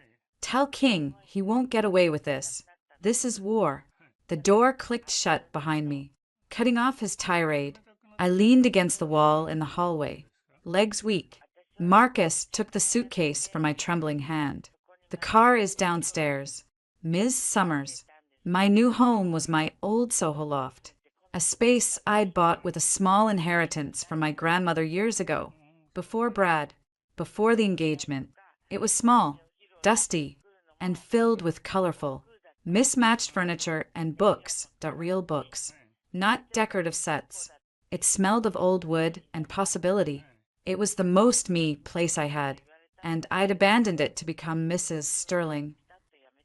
A: Tell King he won't get away with this. This is war. The door clicked shut behind me, cutting off his tirade. I leaned against the wall in the hallway, legs weak. Marcus took the suitcase from my trembling hand. The car is downstairs. Ms. Summers. My new home was my old Soho loft, a space I'd bought with a small inheritance from my grandmother years ago, before Brad, before the engagement. It was small, dusty, and filled with colorful, mismatched furniture and books, real books, not decorative sets. It smelled of old wood and possibility. It was the most me place I had, and I'd abandoned it to become Mrs. Sterling.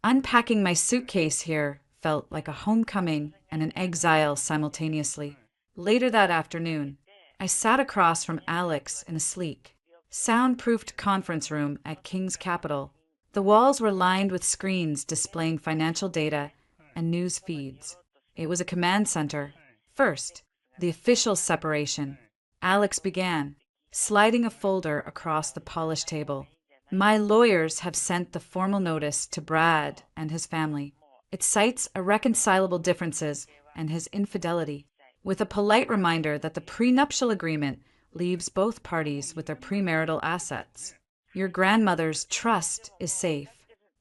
A: Unpacking my suitcase here felt like a homecoming and an exile simultaneously. Later that afternoon, I sat across from Alex in a sleek, soundproofed conference room at King's Capital. The walls were lined with screens displaying financial data and news feeds. It was a command center. First, the official separation. Alex began, sliding a folder across the polished table. My lawyers have sent the formal notice to Brad and his family. It cites irreconcilable differences and his infidelity, with a polite reminder that the prenuptial agreement leaves both parties with their premarital assets. Your grandmother's trust is safe,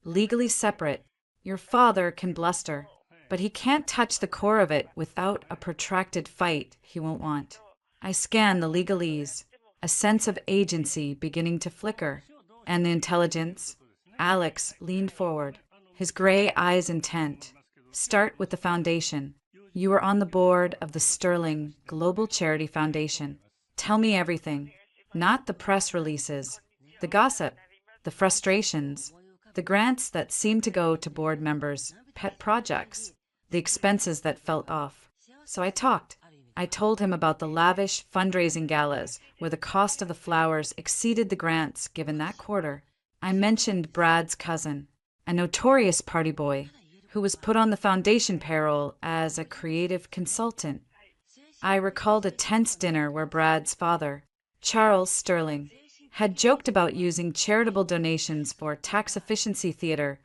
A: legally separate. Your father can bluster, but he can't touch the core of it without a protracted fight he won't want. I scan the legalese, a sense of agency beginning to flicker. And the intelligence? Alex leaned forward, his gray eyes intent. Start with the foundation. You were on the board of the Sterling Global Charity Foundation. Tell me everything, not the press releases, the gossip, the frustrations, the grants that seemed to go to board members, pet projects, the expenses that felt off. So I talked. I told him about the lavish fundraising galas where the cost of the flowers exceeded the grants given that quarter. I mentioned Brad's cousin, a notorious party boy who was put on the foundation payroll as a creative consultant. I recalled a tense dinner where Brad's father, Charles Sterling, had joked about using charitable donations for tax efficiency theater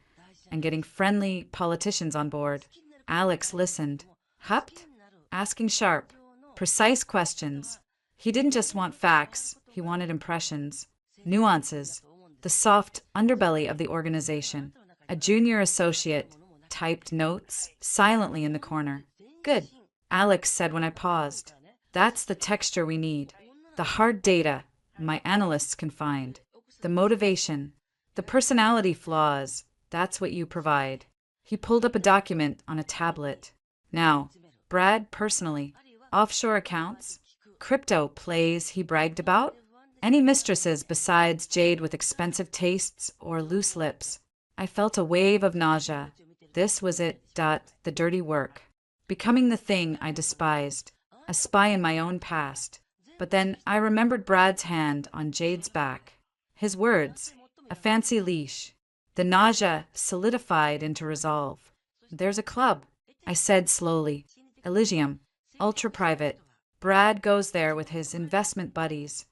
A: and getting friendly politicians on board. Alex listened, huffed, asking sharp, precise questions. He didn't just want facts, he wanted impressions, nuances, the soft underbelly of the organization. A junior associate typed notes silently in the corner. Good, Alex said when I paused. That's the texture we need. The hard data my analysts can find. The motivation, the personality flaws, that's what you provide. He pulled up a document on a tablet. Now, Brad personally, offshore accounts, crypto plays he bragged about, any mistresses besides Jade with expensive tastes or loose lips. I felt a wave of nausea. This was it, the dirty work. Becoming the thing I despised, a spy in my own past. But then I remembered Brad's hand on Jade's back. His words, a fancy leash. The nausea solidified into resolve. There's a club, I said slowly. Elysium. Ultra private. Brad goes there with his investment buddies.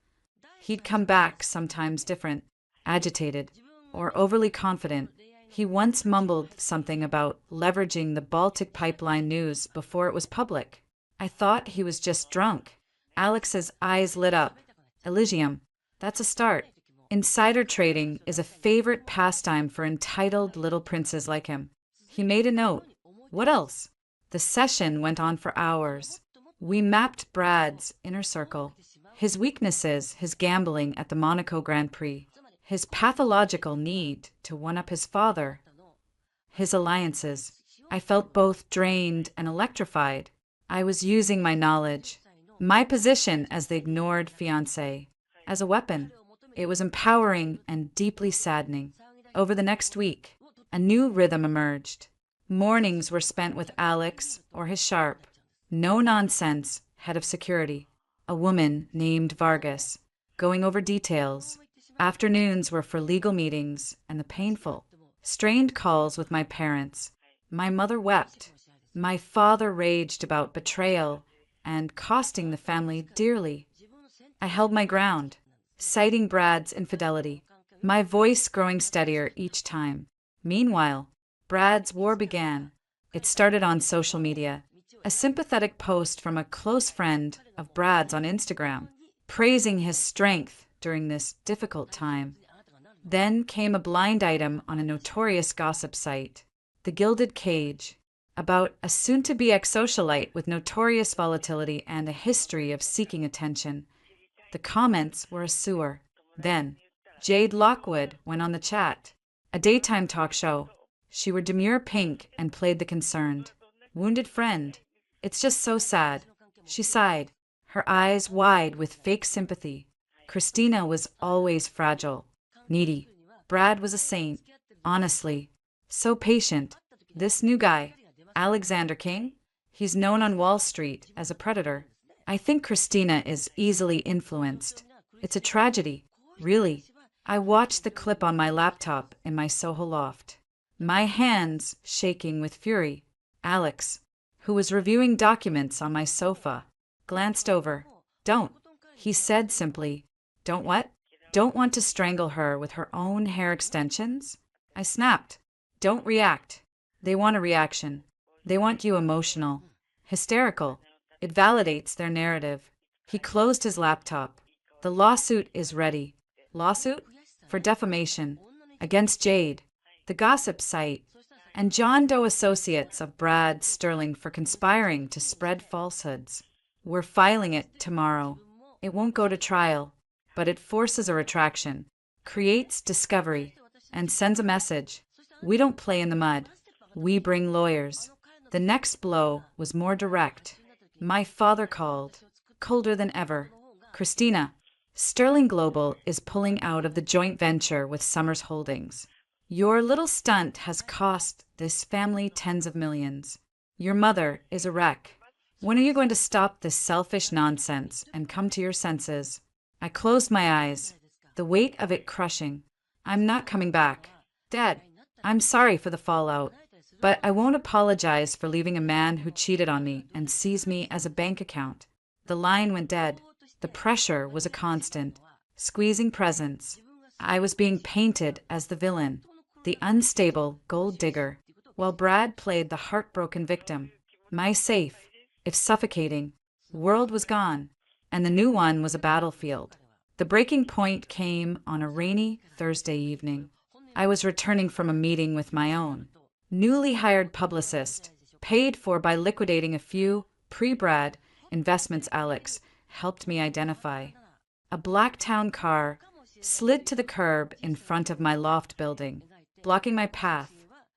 A: He'd come back sometimes different, agitated, or overly confident. He once mumbled something about leveraging the Baltic pipeline news before it was public. I thought he was just drunk. Alex's eyes lit up. Elysium. That's a start. Insider trading is a favorite pastime for entitled little princes like him. He made a note. What else? The session went on for hours. We mapped Brad's inner circle. His weaknesses, his gambling at the Monaco Grand Prix, his pathological need to one-up his father, his alliances. I felt both drained and electrified. I was using my knowledge, my position as the ignored fiancé, as a weapon. It was empowering and deeply saddening. Over the next week, a new rhythm emerged. Mornings were spent with Alex or his sharp, no-nonsense head of security, a woman named Vargas, going over details. Afternoons were for legal meetings and the painful, strained calls with my parents. My mother wept. My father raged about betrayal and costing the family dearly. I held my ground, citing Brad's infidelity, my voice growing steadier each time. Meanwhile, Brad's war began. It started on social media. A sympathetic post from a close friend of Brad's on Instagram, praising his strength during this difficult time. Then came a blind item on a notorious gossip site, The Gilded Cage, about a soon-to-be ex-socialite with notorious volatility and a history of seeking attention. The comments were a sewer. Then, Jade Lockwood went on the chat, a daytime talk show. She wore demure pink and played the concerned, wounded friend. It's just so sad. She sighed, her eyes wide with fake sympathy. Christina was always fragile, needy. Brad was a saint, honestly. So patient. This new guy, Alexander King, he's known on Wall Street as a predator. I think Christina is easily influenced. It's a tragedy, really. I watched the clip on my laptop in my Soho loft, my hands shaking with fury. Alex, who was reviewing documents on my sofa, glanced over. Don't, he said simply. Don't what? Don't want to strangle her with her own hair extensions? I snapped. Don't react. They want a reaction. They want you emotional, hysterical. It validates their narrative. He closed his laptop. The lawsuit is ready. Lawsuit? For defamation. Against Jade, the gossip site, and John Doe associates of Brad Sterling for conspiring to spread falsehoods. We're filing it tomorrow. It won't go to trial, but it forces a retraction, creates discovery, and sends a message. We don't play in the mud. We bring lawyers. The next blow was more direct. My father called, colder than ever. Christina, Sterling Global is pulling out of the joint venture with Summers Holdings. Your little stunt has cost this family tens of millions. Your mother is a wreck. When are you going to stop this selfish nonsense and come to your senses? I closed my eyes, the weight of it crushing. I'm not coming back. Dad, I'm sorry for the fallout, but I won't apologize for leaving a man who cheated on me and sees me as a bank account. The line went dead. The pressure was a constant, squeezing presence. I was being painted as the villain, the unstable gold digger, while Brad played the heartbroken victim. My safe, if suffocating, world was gone, and the new one was a battlefield. The breaking point came on a rainy Thursday evening. I was returning from a meeting with my own newly hired publicist, paid for by liquidating a few pre-Brad investments Alex helped me identify. A black town car slid to the curb in front of my loft building, blocking my path.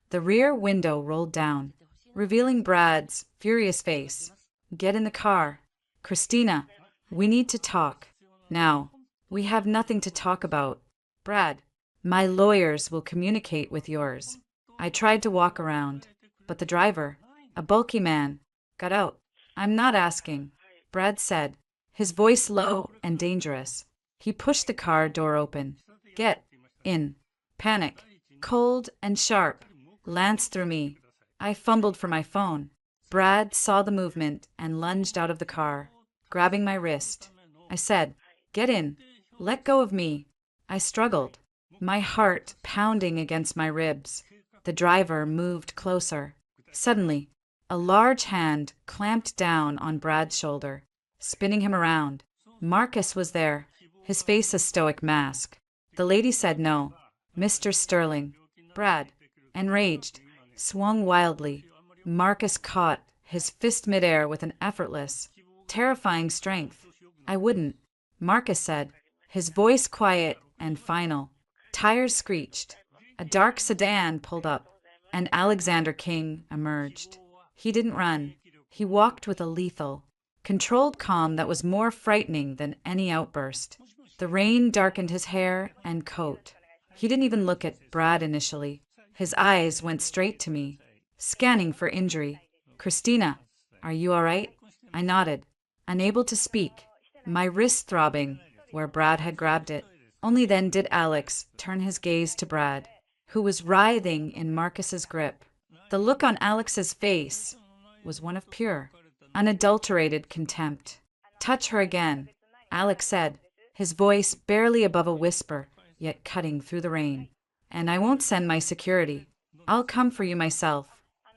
A: The rear window rolled down, revealing Brad's furious face. Get in the car. Christina, we need to talk. Now, we have nothing to talk about. Brad, my lawyers will communicate with yours. I tried to walk around, but the driver, a bulky man, got out. I'm not asking, Brad said, his voice low and dangerous. He pushed the car door open. Get in. Panic. cold and sharp, lanced through me. I fumbled for my phone. Brad saw the movement and lunged out of the car, grabbing my wrist. I said, "Get in. Let go of me." I struggled, my heart pounding against my ribs. The driver moved closer. Suddenly, a large hand clamped down on Brad's shoulder, spinning him around. Marcus was there, his face a stoic mask. The lady said no. "Mr. Sterling." Brad, enraged, swung wildly. Marcus caught his fist midair with an effortless, terrifying strength. "I wouldn't," Marcus said, his voice quiet and final. Tires screeched. A dark sedan pulled up, and Alexander King emerged. He didn't run. He walked with a lethal, controlled calm that was more frightening than any outburst. The rain darkened his hair and coat. He didn't even look at Brad initially. His eyes went straight to me, scanning for injury. "Christina, are you all right?" I nodded, unable to speak, my wrist throbbing where Brad had grabbed it. Only then did Alex turn his gaze to Brad, who was writhing in Marcus's grip. The look on Alex's face was one of pure, unadulterated contempt. "Touch her again," Alex said, his voice barely above a whisper, yet cutting through the rain. "And I won't send my security. I'll come for you myself.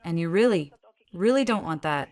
A: And you really, really don't want that,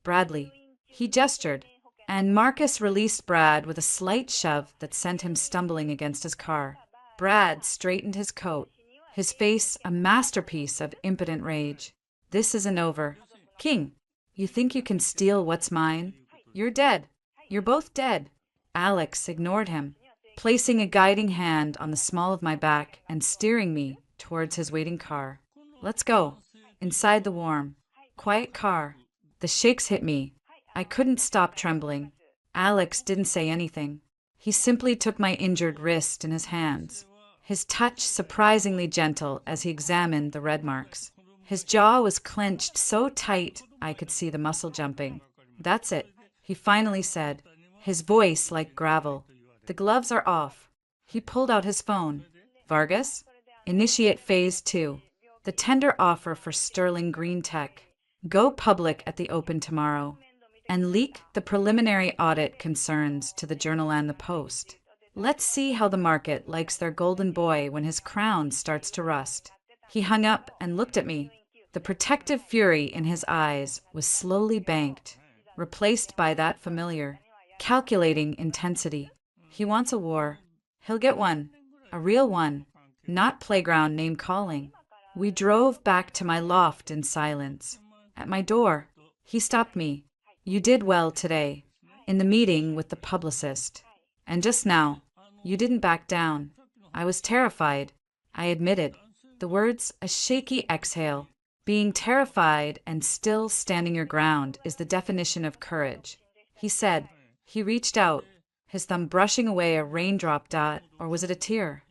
A: Bradley." He gestured, and Marcus released Brad with a slight shove that sent him stumbling against his car. Brad straightened his coat, his face a masterpiece of impotent rage. "This isn't over. King, you think you can steal what's mine? You're dead. You're both dead." Alex ignored him, placing a guiding hand on the small of my back and steering me towards his waiting car. "Let's go." Inside the warm, quiet car, the shakes hit me. I couldn't stop trembling. Alex didn't say anything. He simply took my injured wrist in his hands, his touch surprisingly gentle as he examined the red marks. His jaw was clenched so tight I could see the muscle jumping. "That's it," he finally said, his voice like gravel. "The gloves are off." He pulled out his phone. "Vargas? Initiate phase 2. The tender offer for Sterling Green Tech. Go public at the open tomorrow. And leak the preliminary audit concerns to the Journal and the Post. Let's see how the market likes their golden boy when his crown starts to rust." He hung up and looked at me. The protective fury in his eyes was slowly banked, replaced by that familiar, calculating intensity. He wants a war. He'll get one. A real one. Not playground name-calling. We drove back to my loft in silence. At my door, he stopped me. "You did well today, in the meeting with the publicist. And just now, you didn't back down." I was terrified, I admitted. The words a shaky exhale. Being terrified and still standing your ground is the definition of courage. He said. He reached out, his thumb brushing away a raindrop dot, or was it a tear?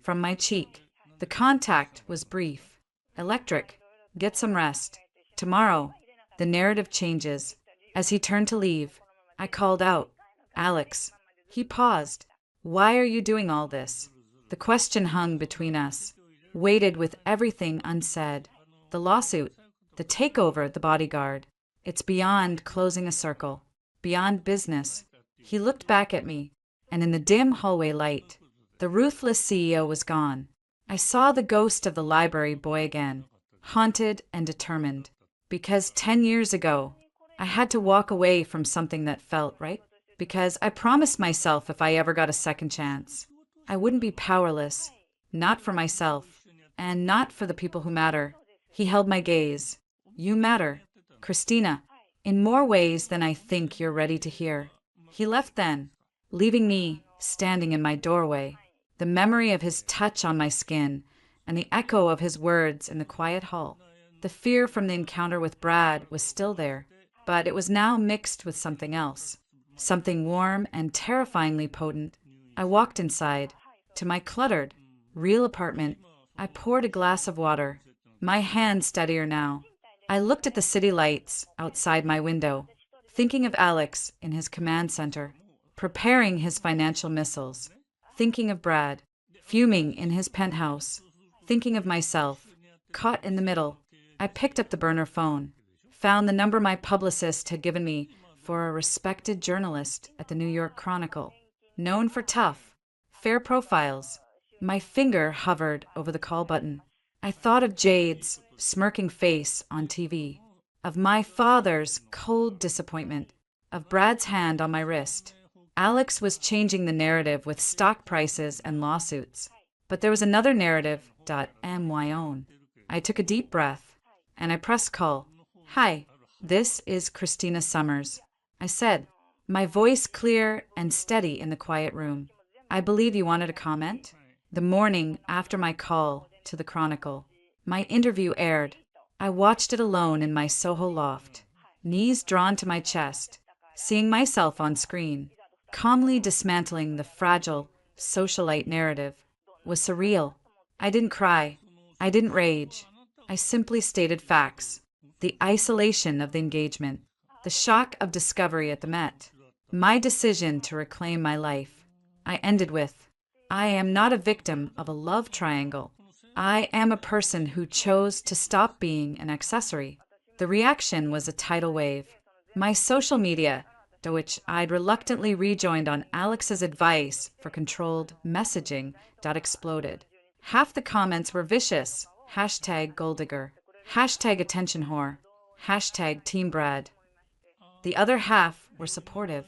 A: From my cheek. The contact was brief. "Electric. Get some rest. Tomorrow." The narrative changes. As he turned to leave, I called out, "Alex." He paused. "Why are you doing all this?" The question hung between us, weighted with everything unsaid. The lawsuit, the takeover, the bodyguard. It's beyond closing a circle, beyond business. He looked back at me, and in the dim hallway light, the ruthless CEO was gone. I saw the ghost of the library boy again, haunted and determined. Because 10 years ago, I had to walk away from something that felt right. Because I promised myself if I ever got a second chance, I wouldn't be powerless. Not for myself, and not for the people who matter. He held my gaze. "You matter, Christina, in more ways than I think you're ready to hear." He left then, leaving me standing in my doorway, the memory of his touch on my skin and the echo of his words in the quiet hall. The fear from the encounter with Brad was still there, but it was now mixed with something else, something warm and terrifyingly potent. I walked inside, to my cluttered, real apartment. I poured a glass of water, my hand steadier now. I looked at the city lights outside my window, thinking of Alex in his command center, preparing his financial missiles, thinking of Brad, fuming in his penthouse, thinking of myself, caught in the middle. I picked up the burner phone, found the number my publicist had given me for a respected journalist at the New York Chronicle, known for tough, fair profiles. My finger hovered over the call button. I thought of Jade's smirking face on TV, of my father's cold disappointment, of Brad's hand on my wrist. Alex was changing the narrative with stock prices and lawsuits. But there was another narrative, my own. I took a deep breath, and I pressed call. Hi, this is Christina Summers, I said, my voice clear and steady in the quiet room. I believe you wanted a comment? The morning after my call to the Chronicle, my interview aired. I watched it alone in my Soho loft, knees drawn to my chest, seeing myself on screen, calmly dismantling the fragile socialite narrative, was surreal. I didn't cry. I didn't rage. I simply stated facts. The isolation of the engagement, the shock of discovery at the Met, my decision to reclaim my life. I ended with, I am not a victim of a love triangle. I am a person who chose to stop being an accessory. The reaction was a tidal wave. My social media, to which I'd reluctantly rejoined on Alex's advice for controlled messaging, exploded. Half the comments were vicious. #golddigger, #attention whore, #team Brad. The other half were supportive.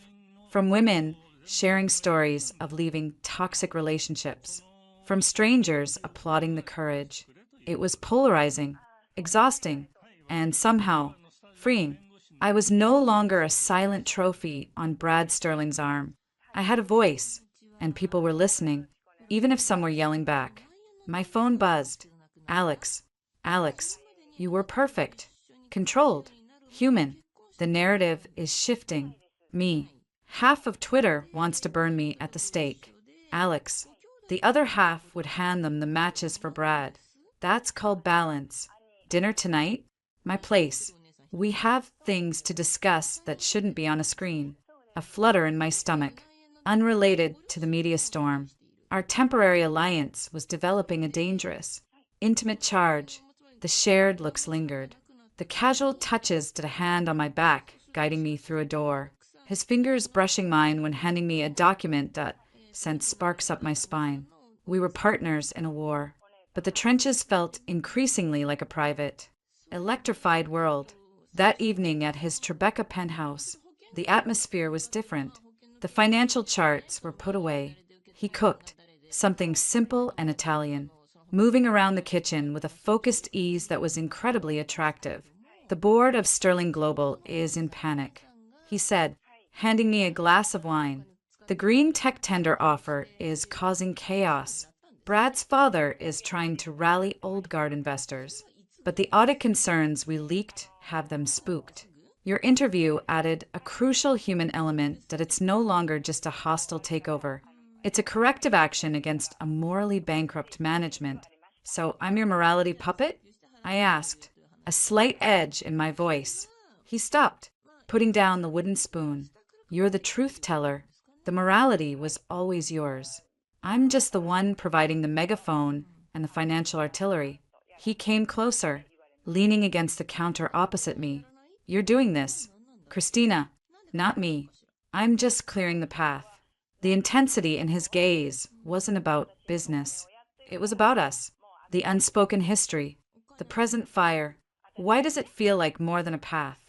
A: From women sharing stories of leaving toxic relationships, from strangers applauding the courage. It was polarizing, exhausting, and somehow freeing. I was no longer a silent trophy on Brad Sterling's arm. I had a voice, and people were listening, even if some were yelling back. My phone buzzed. Alex, you were perfect, controlled, human. The narrative is shifting. Me. Half of Twitter wants to burn me at the stake. Alex. The other half would hand them the matches for Brad. That's called balance. Dinner tonight? My place. We have things to discuss that shouldn't be on a screen. A flutter in my stomach, unrelated to the media storm. Our temporary alliance was developing a dangerous, intimate charge. The shared looks lingered. The casual touches to the hand on my back, guiding me through a door. His fingers brushing mine when handing me a document that sent sparks up my spine. We were partners in a war, but the trenches felt increasingly like a private, electrified world. That evening at his Tribeca penthouse, the atmosphere was different. The financial charts were put away. He cooked, something simple and Italian, moving around the kitchen with a focused ease that was incredibly attractive. The board of Sterling Global is in panic, he said, handing me a glass of wine. The green tech tender offer is causing chaos. Brad's father is trying to rally old guard investors, but the audit concerns we leaked have them spooked. Your interview added a crucial human element that it's no longer just a hostile takeover. It's a corrective action against a morally bankrupt management. So I'm your morality puppet? I asked, a slight edge in my voice. He stopped, putting down the wooden spoon. You're the truth teller. The morality was always yours. I'm just the one providing the megaphone and the financial artillery. He came closer, leaning against the counter opposite me. You're doing this. Christina, not me. I'm just clearing the path. The intensity in his gaze wasn't about business. It was about us. The unspoken history. The present fire. Why does it feel like more than a path?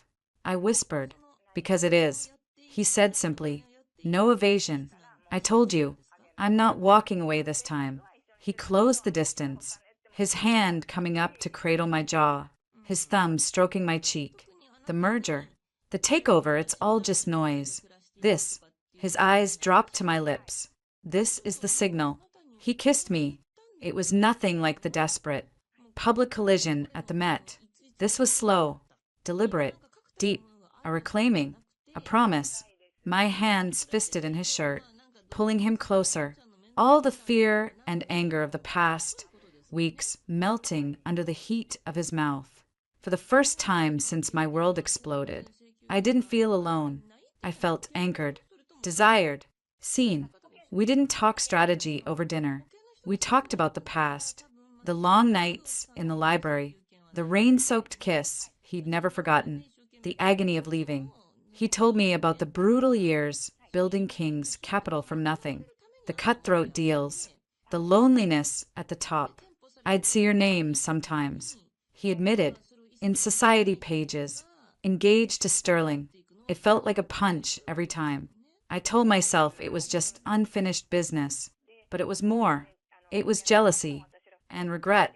A: I whispered. Because it is. He said simply, no evasion. I told you, I'm not walking away this time. He closed the distance, his hand coming up to cradle my jaw, his thumb stroking my cheek. The merger, the takeover, it's all just noise. This, his eyes dropped to my lips. This is the signal. He kissed me. It was nothing like the desperate, public collision at the Met. This was slow, deliberate, deep, a reclaiming, a promise. My hands fisted in his shirt, pulling him closer, all the fear and anger of the past weeks melting under the heat of his mouth. For the first time since my world exploded, I didn't feel alone. I felt anchored, desired, seen. We didn't talk strategy over dinner. We talked about the past, The long nights in the library, the rain-soaked kiss he'd never forgotten, the agony of leaving. He told me about the brutal years building King's capital from nothing, the cutthroat deals, the loneliness at the top. I'd see your name sometimes, he admitted, in society pages, engaged to Sterling. It felt like a punch every time. I told myself it was just unfinished business, but it was more. It was jealousy and regret.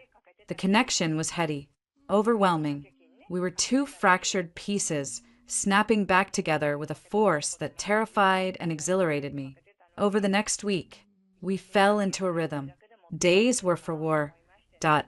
A: The connection was heady, overwhelming. We were two fractured pieces, snapping back together with a force that terrified and exhilarated me. Over the next week, we fell into a rhythm. Days were for war.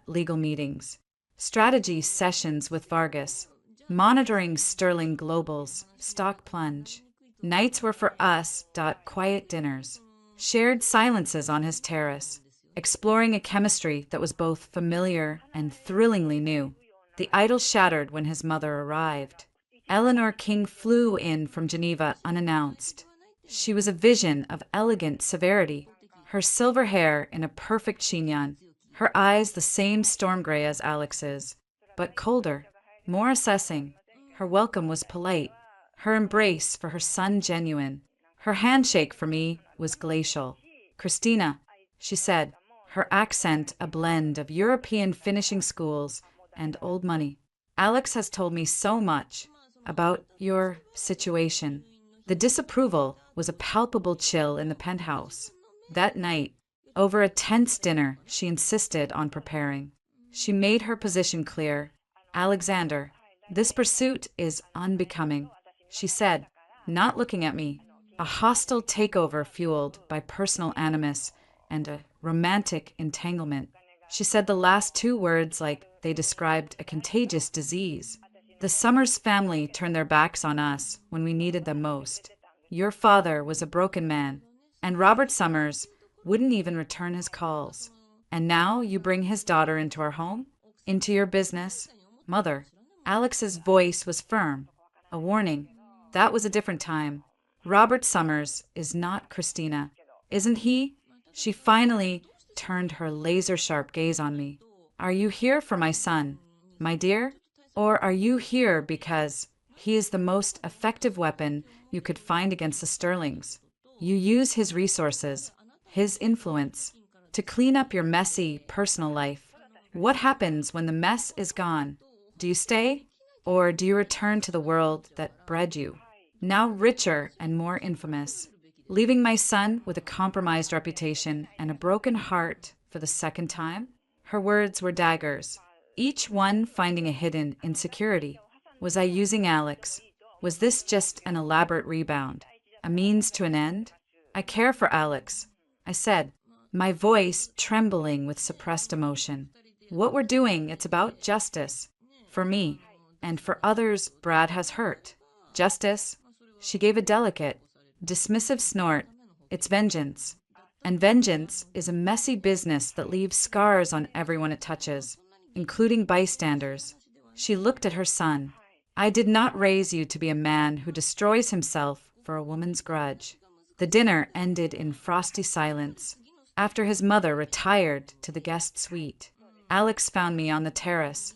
A: Legal meetings, strategy sessions with Vargas, monitoring Sterling Global's stock plunge. Nights were for us. Quiet dinners, shared silences on his terrace, exploring a chemistry that was both familiar and thrillingly new. The idol shattered when his mother arrived. Eleanor King flew in from Geneva unannounced. She was a vision of elegant severity, her silver hair in a perfect chignon, her eyes the same storm gray as Alex's, but colder, more assessing. Her welcome was polite, her embrace for her son genuine. Her handshake for me was glacial. "Christina," she said, her accent a blend of European finishing schools and old money. "Alex has told me so much about your situation." The disapproval was a palpable chill in the penthouse. That night, over a tense dinner she insisted on preparing, she made her position clear. "Alexander, this pursuit is unbecoming," she said, not looking at me. A hostile takeover fueled by personal animus and a romantic entanglement. She said the last two words like they described a contagious disease. "The Summers family turned their backs on us when we needed them most. Your father was a broken man, and Robert Summers wouldn't even return his calls. And now you bring his daughter into our home? Into your business? Mother." Alex's voice was firm, a warning. That was a different time. "Robert Summers is not Christina, isn't he?" She finally turned her laser-sharp gaze on me. "Are you here for my son, my dear? Or are you here because he is the most effective weapon you could find against the Sterlings? You use his resources, his influence, to clean up your messy personal life. What happens when the mess is gone? Do you stay? Or do you return to the world that bred you, now richer and more infamous, leaving my son with a compromised reputation and a broken heart for the second time?" Her words were daggers, each one finding a hidden insecurity. Was I using Alex? Was this just an elaborate rebound, a means to an end? "I care for Alex," I said, my voice trembling with suppressed emotion. "What we're doing, it's about justice. For me, and for others Brad has hurt. Justice." She gave a delicate, dismissive snort. "It's vengeance. And vengeance is a messy business that leaves scars on everyone it touches, including bystanders." She looked at her son. "I did not raise you to be a man who destroys himself for a woman's grudge." The dinner ended in frosty silence. After his mother retired to the guest suite, Alex found me on the terrace,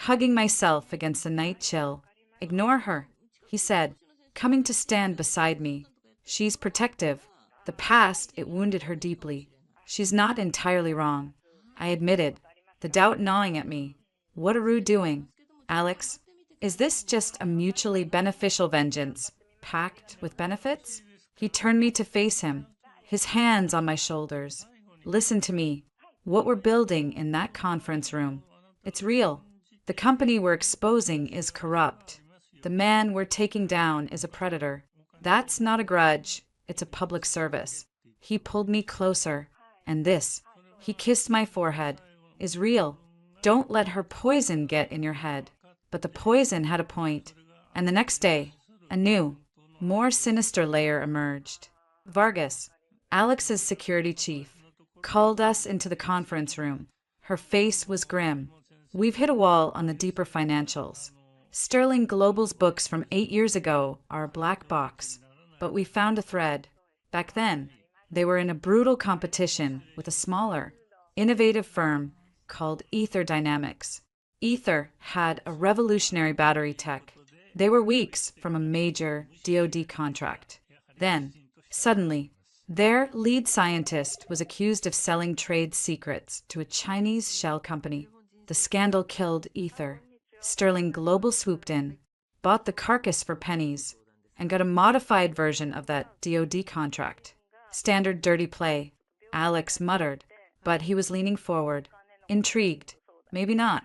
A: hugging myself against the night chill. "Ignore her," he said, coming to stand beside me. "She's protective. The past, it wounded her deeply. She's not entirely wrong." I admitted, the doubt gnawing at me. "What are you doing, Alex? Is this just a mutually beneficial vengeance, packed with benefits?" He turned me to face him, his hands on my shoulders. "Listen to me. What we're building in that conference room, it's real. The company we're exposing is corrupt. The man we're taking down is a predator. That's not a grudge, it's a public service." He pulled me closer, and this, he kissed my forehead, "is real. Don't let her poison get in your head." But the poison had a point, and the next day, a new, more sinister layer emerged. Vargas, Alex's security chief, called us into the conference room. Her face was grim. "We've hit a wall on the deeper financials. Sterling Global's books from 8 years ago are a black box, but we found a thread. Back then, they were in a brutal competition with a smaller, innovative firm called ether dynamics. Ether had a revolutionary battery tech. They were weeks from a major DoD contract. Then, suddenly, their lead scientist was accused of selling trade secrets to a Chinese shell company. The scandal killed Ether. Sterling Global swooped in, bought the carcass for pennies, and got a modified version of that DoD contract. Standard dirty play, Alex muttered, but he was leaning forward, intrigued. Maybe not.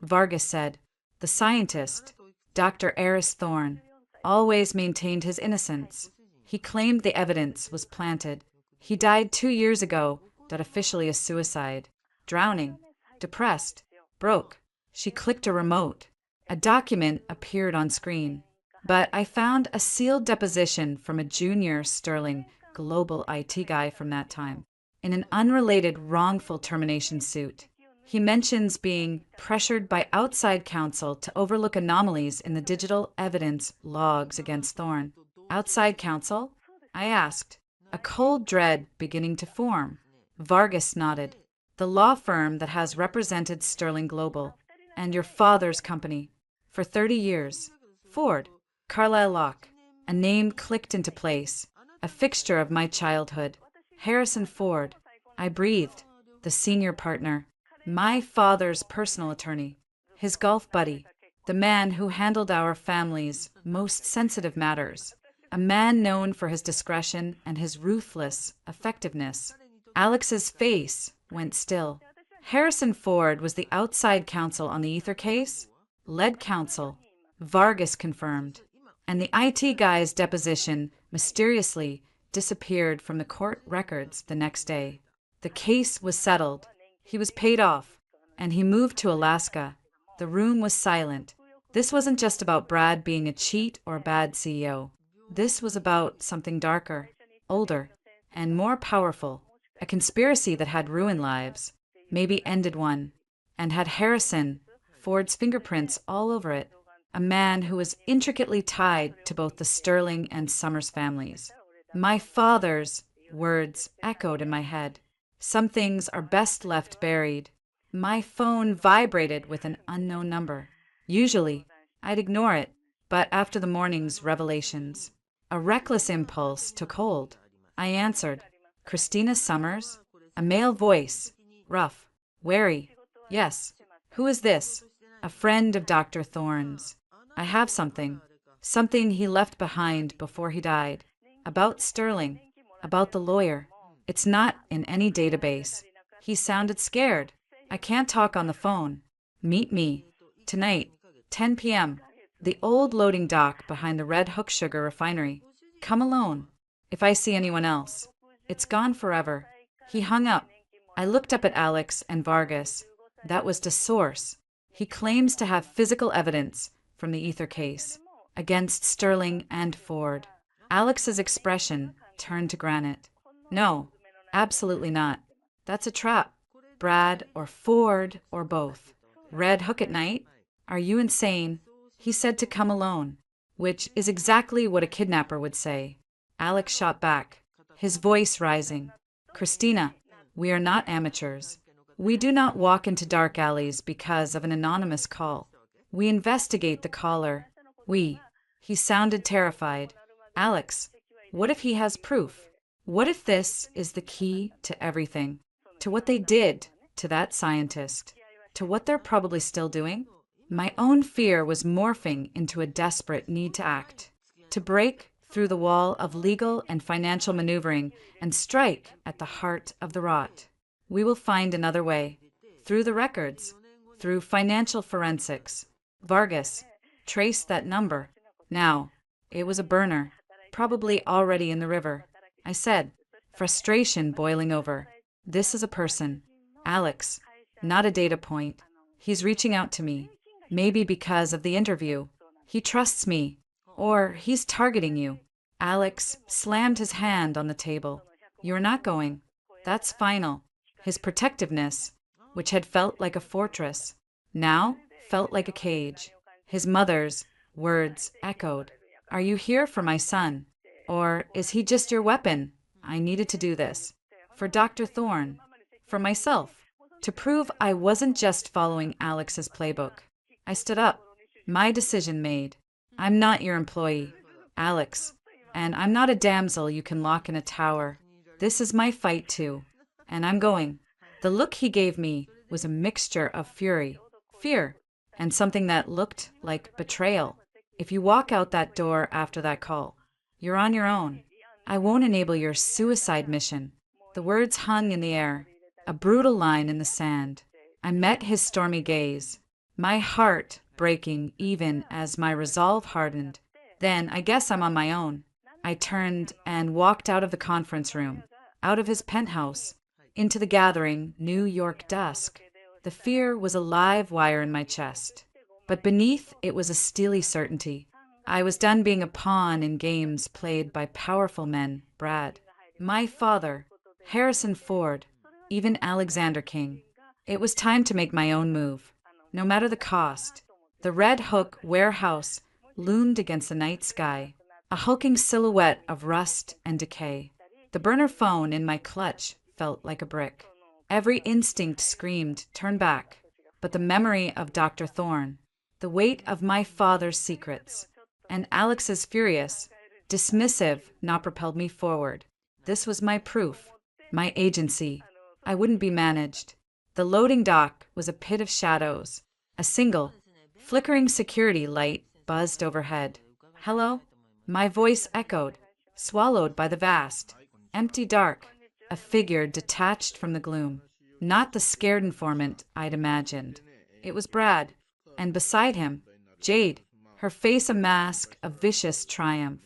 A: Vargas said. The scientist, Dr. Eris Thorne, always maintained his innocence. He claimed the evidence was planted. He died 2 years ago, not officially a suicide. Drowning, depressed, broke. She clicked a remote. A document appeared on screen. But I found a sealed deposition from a junior Sterling Global IT guy from that time, in an unrelated wrongful termination suit. He mentions being pressured by outside counsel to overlook anomalies in the digital evidence logs against Thorne. Outside counsel? I asked, a cold dread beginning to form. Vargas nodded. The law firm that has represented Sterling Global and your father's company for 30 years. Ford, Carlisle Lock. A name clicked into place, a fixture of my childhood. Harrison Ford. I breathed. The senior partner. My father's personal attorney. His golf buddy. The man who handled our family's most sensitive matters. A man known for his discretion and his ruthless effectiveness. Alex's face went still. Harrison Ford was the outside counsel on the Ether case? Lead counsel. Vargas confirmed. And the IT guy's deposition mysteriously disappeared from the court records the next day. The case was settled. He was paid off, and he moved to Alaska. The room was silent. This wasn't just about Brad being a cheat or a bad CEO. This was about something darker, older, and more powerful. A conspiracy that had ruined lives, maybe ended one, and had Harrison Ford's fingerprints all over it. A man who was intricately tied to both the Sterling and Summers families. My father's words echoed in my head. Some things are best left buried. My phone vibrated with an unknown number. Usually, I'd ignore it, but after the morning's revelations, a reckless impulse took hold. I answered. Christina Summers? A male voice. Rough. Wary. Yes. Who is this? A friend of Dr. Thorne's. I have something. Something he left behind before he died. About Sterling. About the lawyer. It's not in any database. He sounded scared. I can't talk on the phone. Meet me. Tonight, 10 p.m. The old loading dock behind the Red Hook Sugar Refinery. Come alone. If I see anyone else. It's gone forever. He hung up. I looked up at Alex and Vargas. That was the source. He claims to have physical evidence from the Ether case against Sterling and Ford. Alex's expression turned to granite. No, absolutely not. That's a trap. Brad or Ford or both. Red Hook at night? Are you insane? He said to come alone, which is exactly what a kidnapper would say. Alex shot back, his voice rising. Christina, we are not amateurs. We do not walk into dark alleys because of an anonymous call. We investigate the caller. He sounded terrified. Alex, what if he has proof? What if this is the key to everything? To what they did to that scientist? To what they're probably still doing? My own fear was morphing into a desperate need to act. To break through the wall of legal and financial maneuvering and strike at the heart of the rot. We will find another way. Through the records. Through financial forensics. Vargas, trace that number. Now, it was a burner, probably already in the river. I said, frustration boiling over. This is a person. Alex, not a data point. He's reaching out to me. Maybe because of the interview. He trusts me. Or he's targeting you. Alex slammed his hand on the table. You're not going. That's final. His protectiveness, which had felt like a fortress, now felt like a cage. His mother's words echoed. Are you here for my son? Or is he just your weapon? I needed to do this. For Dr. Thorne. For myself. To prove I wasn't just following Alex's playbook, I stood up. My decision made. I'm not your employee, Alex, and I'm not a damsel you can lock in a tower. This is my fight too, and I'm going. The look he gave me was a mixture of fury, fear, and something that looked like betrayal. If you walk out that door after that call, you're on your own. I won't enable your suicide mission. The words hung in the air, a brutal line in the sand. I met his stormy gaze, my heart breaking even as my resolve hardened. Then I guess I'm on my own. I turned and walked out of the conference room, out of his penthouse, into the gathering New York dusk. The fear was a live wire in my chest, but beneath it was a steely certainty. I was done being a pawn in games played by powerful men, Brad, my father, Harrison Ford, even Alexander King. It was time to make my own move, no matter the cost. The Red Hook warehouse loomed against the night sky, a hulking silhouette of rust and decay. The burner phone in my clutch felt like a brick. Every instinct screamed, turn back. But the memory of Dr. Thorne, the weight of my father's secrets, and Alex's furious, dismissive not propelled me forward. This was my proof, my agency. I wouldn't be managed. The loading dock was a pit of shadows. A single, flickering security light buzzed overhead. Hello? My voice echoed, swallowed by the vast, empty dark, a figure detached from the gloom. Not the scared informant I'd imagined. It was Brad, and beside him, Jade, her face a mask of vicious triumph.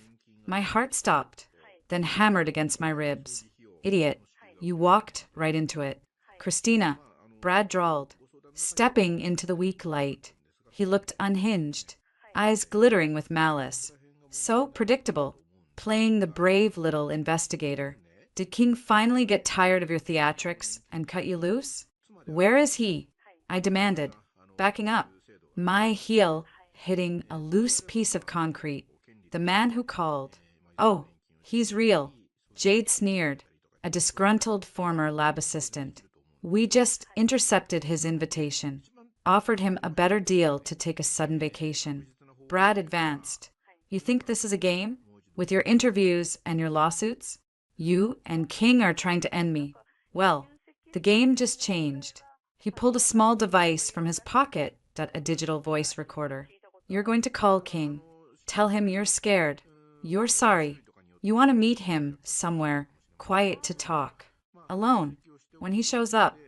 A: My heart stopped, then hammered against my ribs. Idiot, you walked right into it. Christina, Brad drawled, stepping into the weak light. He looked unhinged, eyes glittering with malice. So predictable, playing the brave little investigator. Did King finally get tired of your theatrics and cut you loose? Where is he? I demanded, backing up, my heel hitting a loose piece of concrete. The man who called. Oh, he's real. Jade sneered, a disgruntled former lab assistant. We just intercepted his invitation, offered him a better deal to take a sudden vacation. Brad advanced. You think this is a game? With your interviews and your lawsuits? You and King are trying to end me. Well, the game just changed. He pulled a small device from his pocket, a digital voice recorder. You're going to call King. Tell him you're scared. You're sorry. You want to meet him somewhere, quiet to talk. Alone. When he shows up,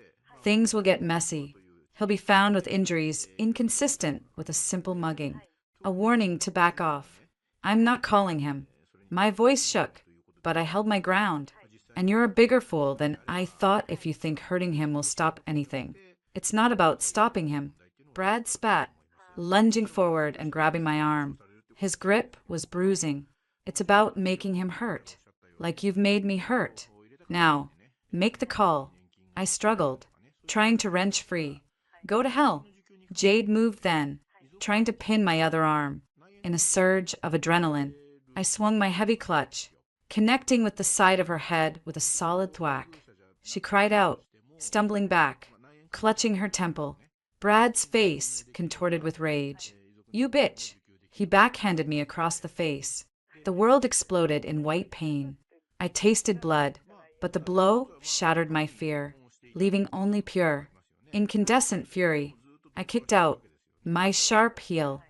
A: things will get messy. He'll be found with injuries inconsistent with a simple mugging. A warning to back off. I'm not calling him. My voice shook, but I held my ground. And you're a bigger fool than I thought if you think hurting him will stop anything. It's not about stopping him. Brad spat, lunging forward and grabbing my arm. His grip was bruising. It's about making him hurt, like you've made me hurt. Now, make the call. I struggled, trying to wrench free. Go to hell. Jade moved then, trying to pin my other arm. In a surge of adrenaline, I swung my heavy clutch, connecting with the side of her head with a solid thwack. She cried out, stumbling back, clutching her temple. Brad's face contorted with rage. You bitch. He backhanded me across the face. The world exploded in white pain. I tasted blood, but the blow shattered my fear, leaving only pure, incandescent fury. I kicked out, my sharp heel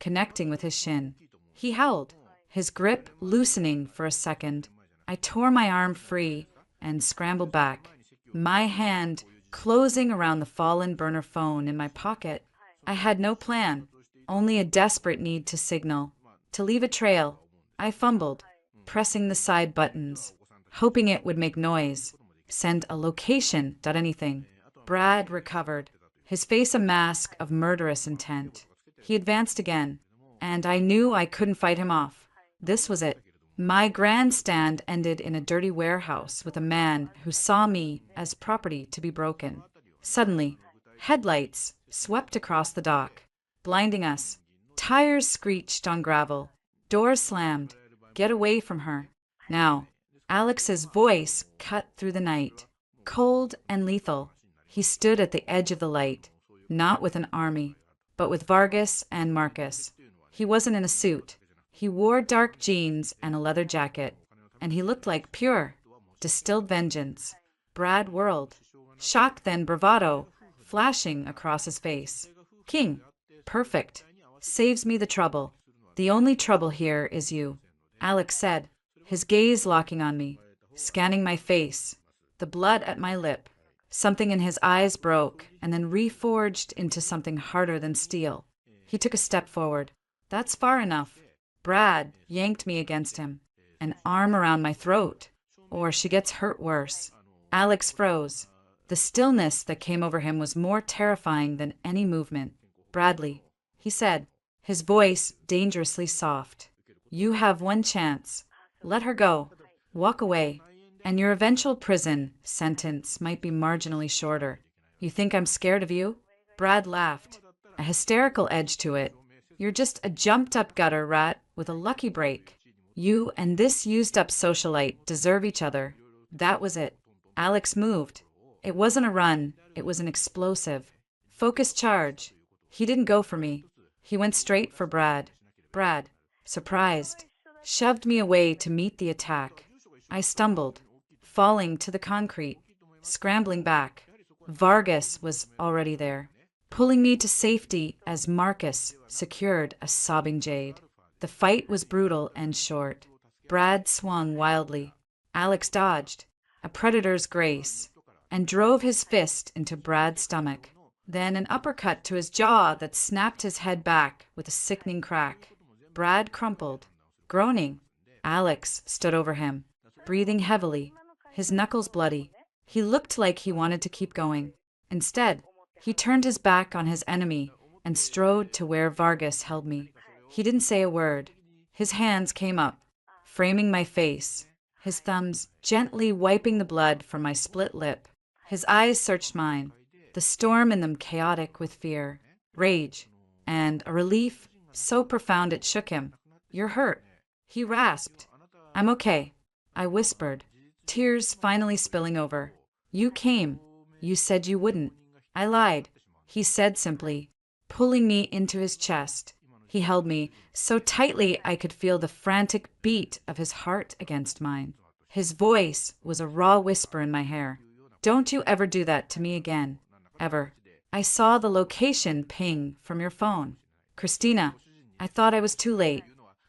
A: connecting with his shin. He howled, his grip loosening for a second. I tore my arm free and scrambled back, my hand closing around the fallen burner phone in my pocket. I had no plan, only a desperate need to signal, to leave a trail. I fumbled, pressing the side buttons, hoping it would make noise, send a location, anything. Brad recovered, his face a mask of murderous intent. He advanced again, and I knew I couldn't fight him off. This was it. My grandstand ended in a dirty warehouse with a man who saw me as property to be broken. Suddenly, headlights swept across the dock, blinding us. Tires screeched on gravel. Doors slammed. Get away from her. Now, Alex's voice cut through the night, cold and lethal. He stood at the edge of the light, not with an army, but with Vargas and Marcus. He wasn't in a suit. He wore dark jeans and a leather jacket, and he looked like pure, distilled vengeance. Brad whirled. Shock then bravado, flashing across his face. King. Perfect. Saves me the trouble. The only trouble here is you, Alex said, his gaze locking on me, scanning my face, the blood at my lip. Something in his eyes broke and then reforged into something harder than steel. He took a step forward. That's far enough. Brad yanked me against him, an arm around my throat, or she gets hurt worse. Alex froze. The stillness that came over him was more terrifying than any movement. Bradley, he said, his voice dangerously soft. You have one chance. Let her go. Walk away. And your eventual prison sentence might be marginally shorter. You think I'm scared of you? Brad laughed, a hysterical edge to it. You're just a jumped-up gutter rat with a lucky break. You and this used-up socialite deserve each other. That was it. Alex moved. It wasn't a run. It was an explosive, focused charge. He didn't go for me. He went straight for Brad. Brad, surprised, shoved me away to meet the attack. I stumbled, falling to the concrete, scrambling back. Vargas was already there, pulling me to safety as Marcus secured a sobbing Jade. The fight was brutal and short. Brad swung wildly. Alex dodged, a predator's grace, and drove his fist into Brad's stomach. Then an uppercut to his jaw that snapped his head back with a sickening crack. Brad crumpled, groaning. Alex stood over him, breathing heavily, his knuckles bloody. He looked like he wanted to keep going. Instead, he turned his back on his enemy and strode to where Vargas held me. He didn't say a word. His hands came up, framing my face, his thumbs gently wiping the blood from my split lip. His eyes searched mine, the storm in them chaotic with fear, rage, and a relief so profound it shook him. You're hurt. He rasped. I'm okay, I whispered, tears finally spilling over. You came. You said you wouldn't. I lied, he said simply, pulling me into his chest. He held me so tightly I could feel the frantic beat of his heart against mine. His voice was a raw whisper in my hair. Don't you ever do that to me again. Ever. I saw the location ping from your phone. Christina, I thought I was too late.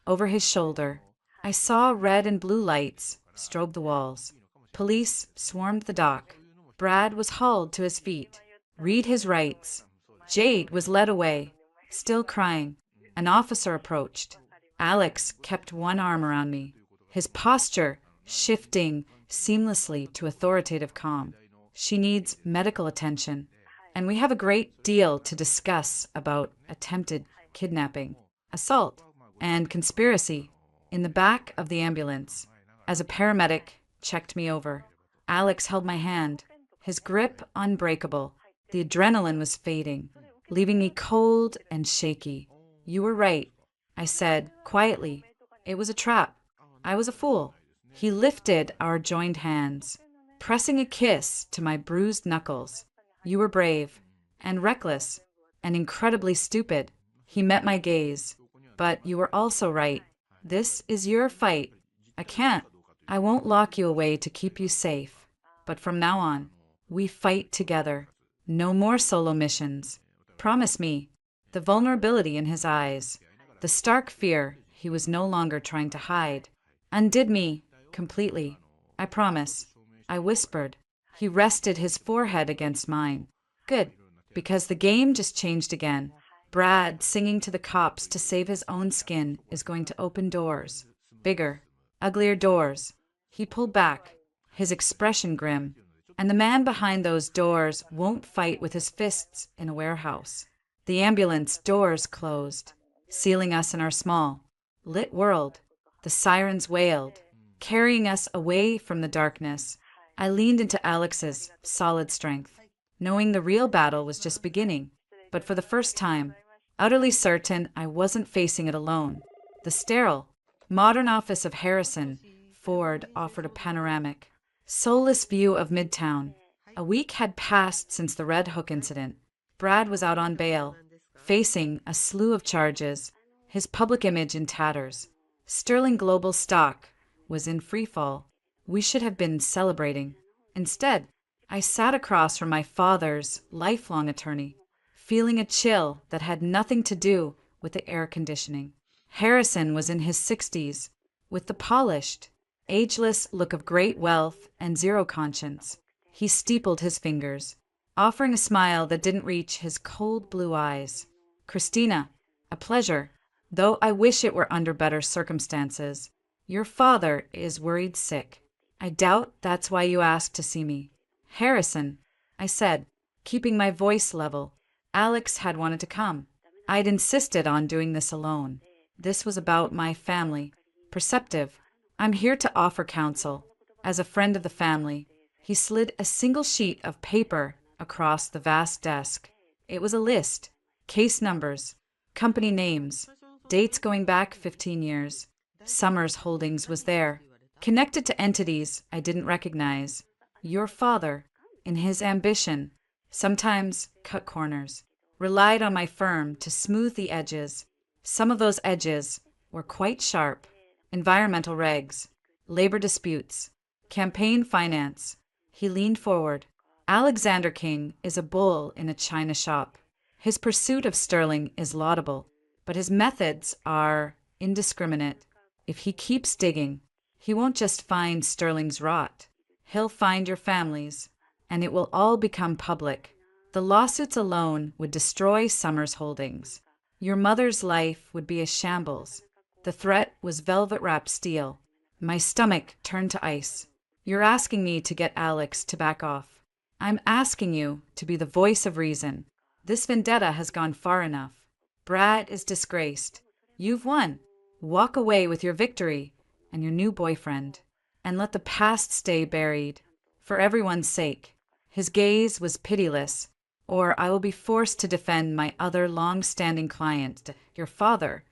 A: Over his shoulder, I saw red and blue lights strobe the walls. Police swarmed the dock. Brad was hauled to his feet. Read his rights. Jade was led away, still crying. An officer approached. Alex kept one arm around me, his posture shifting seamlessly to authoritative calm. She needs medical attention, and we have a great deal to discuss about attempted kidnapping, assault, and conspiracy. In the back of the ambulance, as a paramedic checked me over, Alex held my hand, his grip unbreakable. The adrenaline was fading, leaving me cold and shaky. You were right, I said quietly. It was a trap. I was a fool. He lifted our joined hands, pressing a kiss to my bruised knuckles. You were brave and reckless and incredibly stupid. He met my gaze. But you were also right. This is your fight. I won't lock you away to keep you safe. But from now on, we fight together. No more solo missions. Promise me. The vulnerability in his eyes, the stark fear he was no longer trying to hide, undid me completely. I promise. I whispered. He rested his forehead against mine. Good, because the game just changed again. Brad singing to the cops to save his own skin is going to open doors. Bigger, uglier doors. He pulled back, his expression grim. And the man behind those doors won't fight with his fists in a warehouse. The ambulance doors closed, sealing us in our small, lit world. The sirens wailed, carrying us away from the darkness. I leaned into Alex's solid strength, knowing the real battle was just beginning. But for the first time, utterly certain I wasn't facing it alone. The sterile, modern office of Harrison Ford offered a panoramic, soulless view of Midtown, A week had passed since the Red Hook incident. Brad was out on bail, facing a slew of charges, his public image in tatters. Sterling Global stock was in freefall. We should have been celebrating. Instead, I sat across from my father's lifelong attorney, feeling a chill that had nothing to do with the air conditioning. Harrison was in his 60s, with the polished, ageless look of great wealth and zero conscience. He steepled his fingers, offering a smile that didn't reach his cold blue eyes. Christina, a pleasure, though I wish it were under better circumstances. Your father is worried sick. I doubt that's why you asked to see me. Harrison, I said, keeping my voice level. Alex had wanted to come. I'd insisted on doing this alone. This was about my family. Perceptive. I'm here to offer counsel. As a friend of the family, he slid a single sheet of paper across the vast desk. It was a list. Case numbers. Company names. Dates going back 15 years. Summers Holdings was there, connected to entities I didn't recognize. Your father, in his ambition, sometimes cut corners, relied on my firm to smooth the edges. Some of those edges were quite sharp. Environmental regs, labor disputes, campaign finance. He leaned forward. Alexander King is a bull in a china shop. His pursuit of Sterling is laudable, but his methods are indiscriminate. If he keeps digging, he won't just find Sterling's rot. He'll find your families, and it will all become public. The lawsuits alone would destroy Summers Holdings. Your mother's life would be a shambles. The threat was velvet-wrapped steel. My stomach turned to ice. You're asking me to get Alex to back off. I'm asking you to be the voice of reason. This vendetta has gone far enough. Brad is disgraced. You've won. Walk away with your victory and your new boyfriend, and let the past stay buried, for everyone's sake. His gaze was pitiless, or I will be forced to defend my other long-standing client, your father,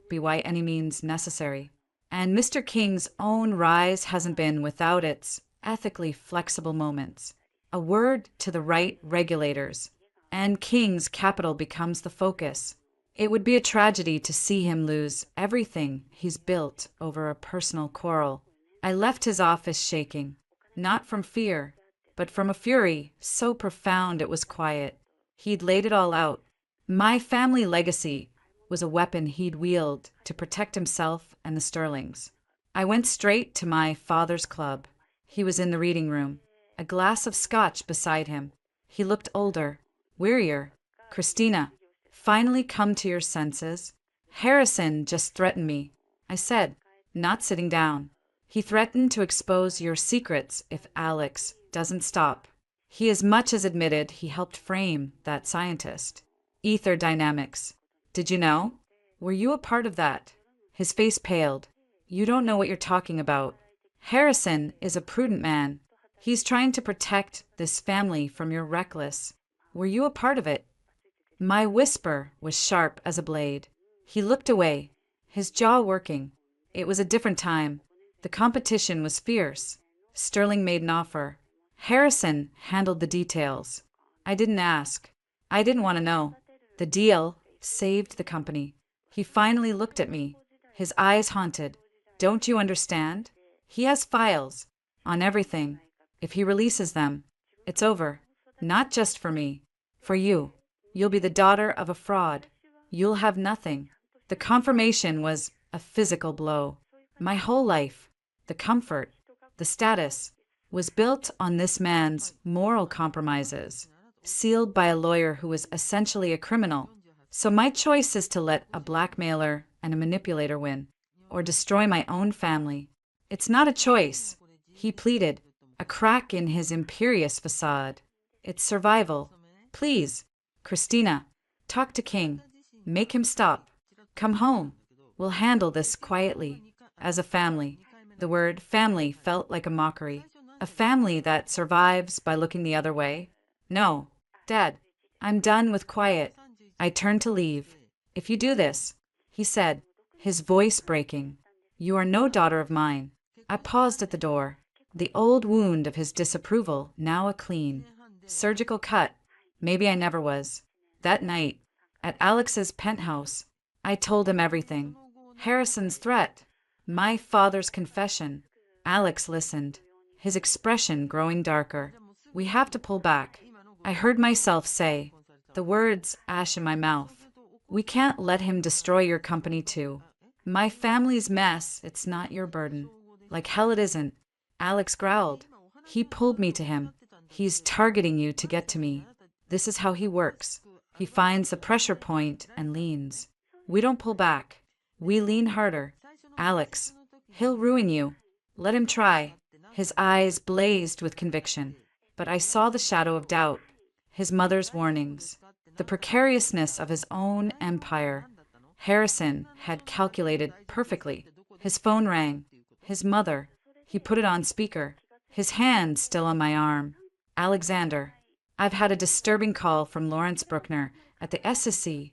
A: by any means necessary. And Mr. King's own rise hasn't been without its ethically flexible moments. A word to the right regulators, and King's capital becomes the focus. It would be a tragedy to see him lose everything he's built over a personal quarrel. I left his office shaking, not from fear, but from a fury so profound it was quiet. He'd laid it all out. My family legacy was a weapon he'd wield to protect himself and the Sterlings. I went straight to my father's club. He was in the reading room, a glass of scotch beside him. He looked older, wearier. Christina, finally come to your senses? Harrison just threatened me, I said, not sitting down. He threatened to expose your secrets if Alex doesn't stop. He as much as admitted he helped frame that scientist. Ether dynamics. Did you know? Were you a part of that? His face paled. You don't know what you're talking about. Harrison is a prudent man. He's trying to protect this family from your reckless. Were you a part of it? My whisper was sharp as a blade. He looked away, his jaw working. It was a different time. The competition was fierce. Sterling made an offer. Harrison handled the details. I didn't ask. I didn't want to know. The deal saved the company. He finally looked at me, his eyes haunted. Don't you understand? He has files on everything. If he releases them, it's over. Not just for me. For you. You'll be the daughter of a fraud. You'll have nothing. The confirmation was a physical blow. My whole life, the comfort, the status, was built on this man's moral compromises, sealed by a lawyer who was essentially a criminal. So my choice is to let a blackmailer and a manipulator win, or destroy my own family. It's not a choice, he pleaded, a crack in his imperious facade. It's survival. Please, Christina, talk to King. Make him stop. Come home. We'll handle this quietly, as a family. The word family felt like a mockery. A family that survives by looking the other way? No, Dad, I'm done with quiet. I turned to leave. If you do this, he said, his voice breaking, you are no daughter of mine. I paused at the door. The old wound of his disapproval, now a clean, surgical cut. Maybe I never was. That night, at Alex's penthouse, I told him everything. Harrison's threat, my father's confession. Alex listened, his expression growing darker. We have to pull back. I heard myself say, the words ash in my mouth. We can't let him destroy your company too. My family's mess, it's not your burden. Like hell it isn't. Alex growled. He pulled me to him. He's targeting you to get to me. This is how he works. He finds the pressure point and leans. We don't pull back. We lean harder. Alex, he'll ruin you. Let him try. His eyes blazed with conviction. But I saw the shadow of doubt, his mother's warnings, the precariousness of his own empire. Harrison had calculated perfectly. His phone rang. His mother. He put it on speaker. His hand still on my arm. Alexander, I've had a disturbing call from Lawrence Bruckner at the SSC.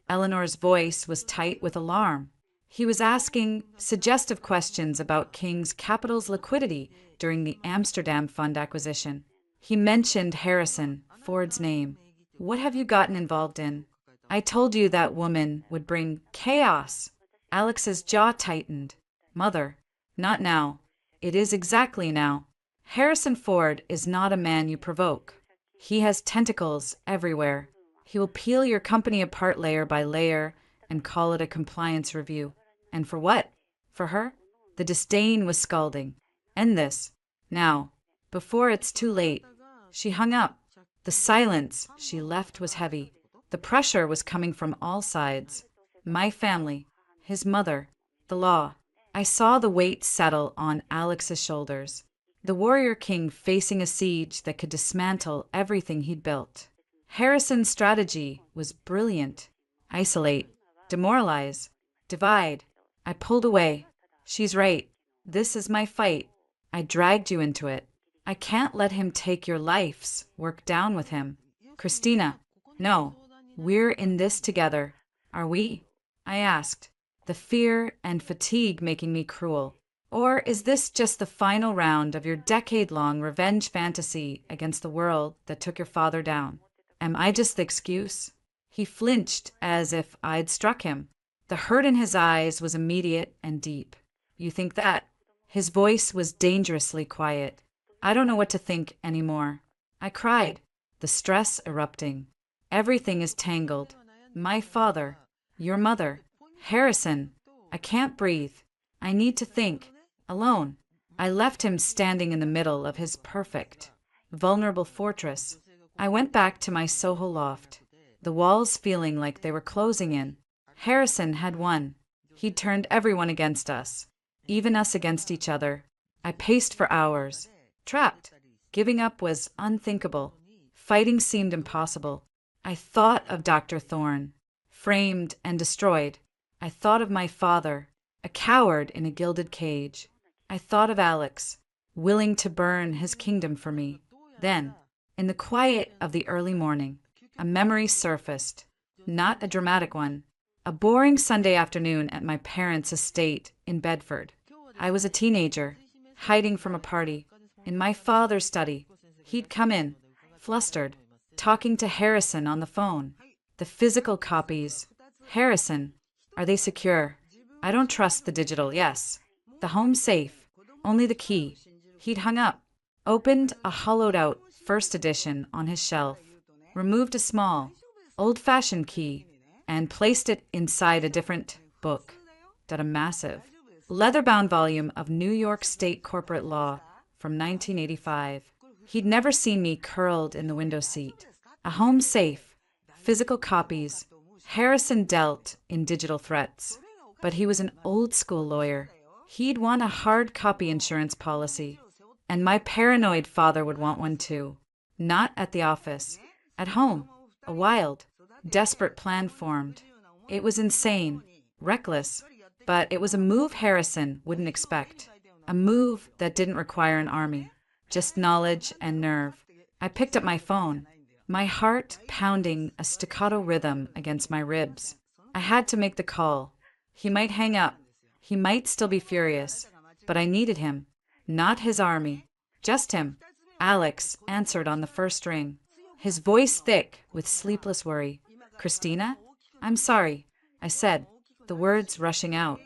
A: Eleanor's voice was tight with alarm. He was asking suggestive questions about King's Capital's liquidity during the Amsterdam fund acquisition. He mentioned Harrison, Ford's name. What have you gotten involved in? I told you that woman would bring chaos. Alex's jaw tightened. Mother, not now. It is exactly now. Harrison Ford is not a man you provoke. He has tentacles everywhere. He will peel your company apart layer by layer and call it a compliance review. And for what? For her? The disdain was scalding. End this. Now. Before it's too late. She hung up. The silence she left was heavy. The pressure was coming from all sides. My family, his mother, the law. I saw the weight settle on Alex's shoulders. The warrior king facing a siege that could dismantle everything he'd built. Harrison's strategy was brilliant. Isolate, demoralize, divide. I pulled away. She's right. This is my fight. I dragged you into it. I can't let him take your lives. Work down with him. Christina, no. We're in this together. Are we? I asked, the fear and fatigue making me cruel. Or is this just the final round of your decade-long revenge fantasy against the world that took your father down? Am I just the excuse? He flinched as if I'd struck him. The hurt in his eyes was immediate and deep. You think that? His voice was dangerously quiet. I don't know what to think anymore. I cried, the stress erupting. Everything is tangled. My father, your mother, Harrison. I can't breathe. I need to think. Alone. I left him standing in the middle of his perfect, vulnerable fortress. I went back to my Soho loft, the walls feeling like they were closing in. Harrison had won. He'd turned everyone against us, even us against each other. I paced for hours. Trapped. Giving up was unthinkable. Fighting seemed impossible. I thought of Dr. Thorne, framed and destroyed. I thought of my father, a coward in a gilded cage. I thought of Alex, willing to burn his kingdom for me. Then, in the quiet of the early morning, a memory surfaced, not a dramatic one. A boring Sunday afternoon at my parents' estate in Bedford. I was a teenager, hiding from a party, in my father's study. He'd come in, flustered, talking to Harrison on the phone. The physical copies. Harrison, are they secure? I don't trust the digital, yes. The home safe, only the key. He'd hung up, opened a hollowed-out first edition on his shelf, removed a small, old-fashioned key, and placed it inside a different book. A massive, leather-bound volume of New York State corporate law from 1985. He'd never seen me curled in the window seat. A home safe, physical copies. Harrison dealt in digital threats, but he was an old-school lawyer. He'd want a hard copy insurance policy, and my paranoid father would want one too. Not at the office. At home. A wild, desperate plan formed. It was insane, reckless, but it was a move Harrison wouldn't expect. A move that didn't require an army, just knowledge and nerve. I picked up my phone, my heart pounding a staccato rhythm against my ribs. I had to make the call. He might hang up. He might still be furious, but I needed him, not his army. Just him. Alex answered on the first ring, his voice thick with sleepless worry. Christina? I'm sorry, I said, the words rushing out.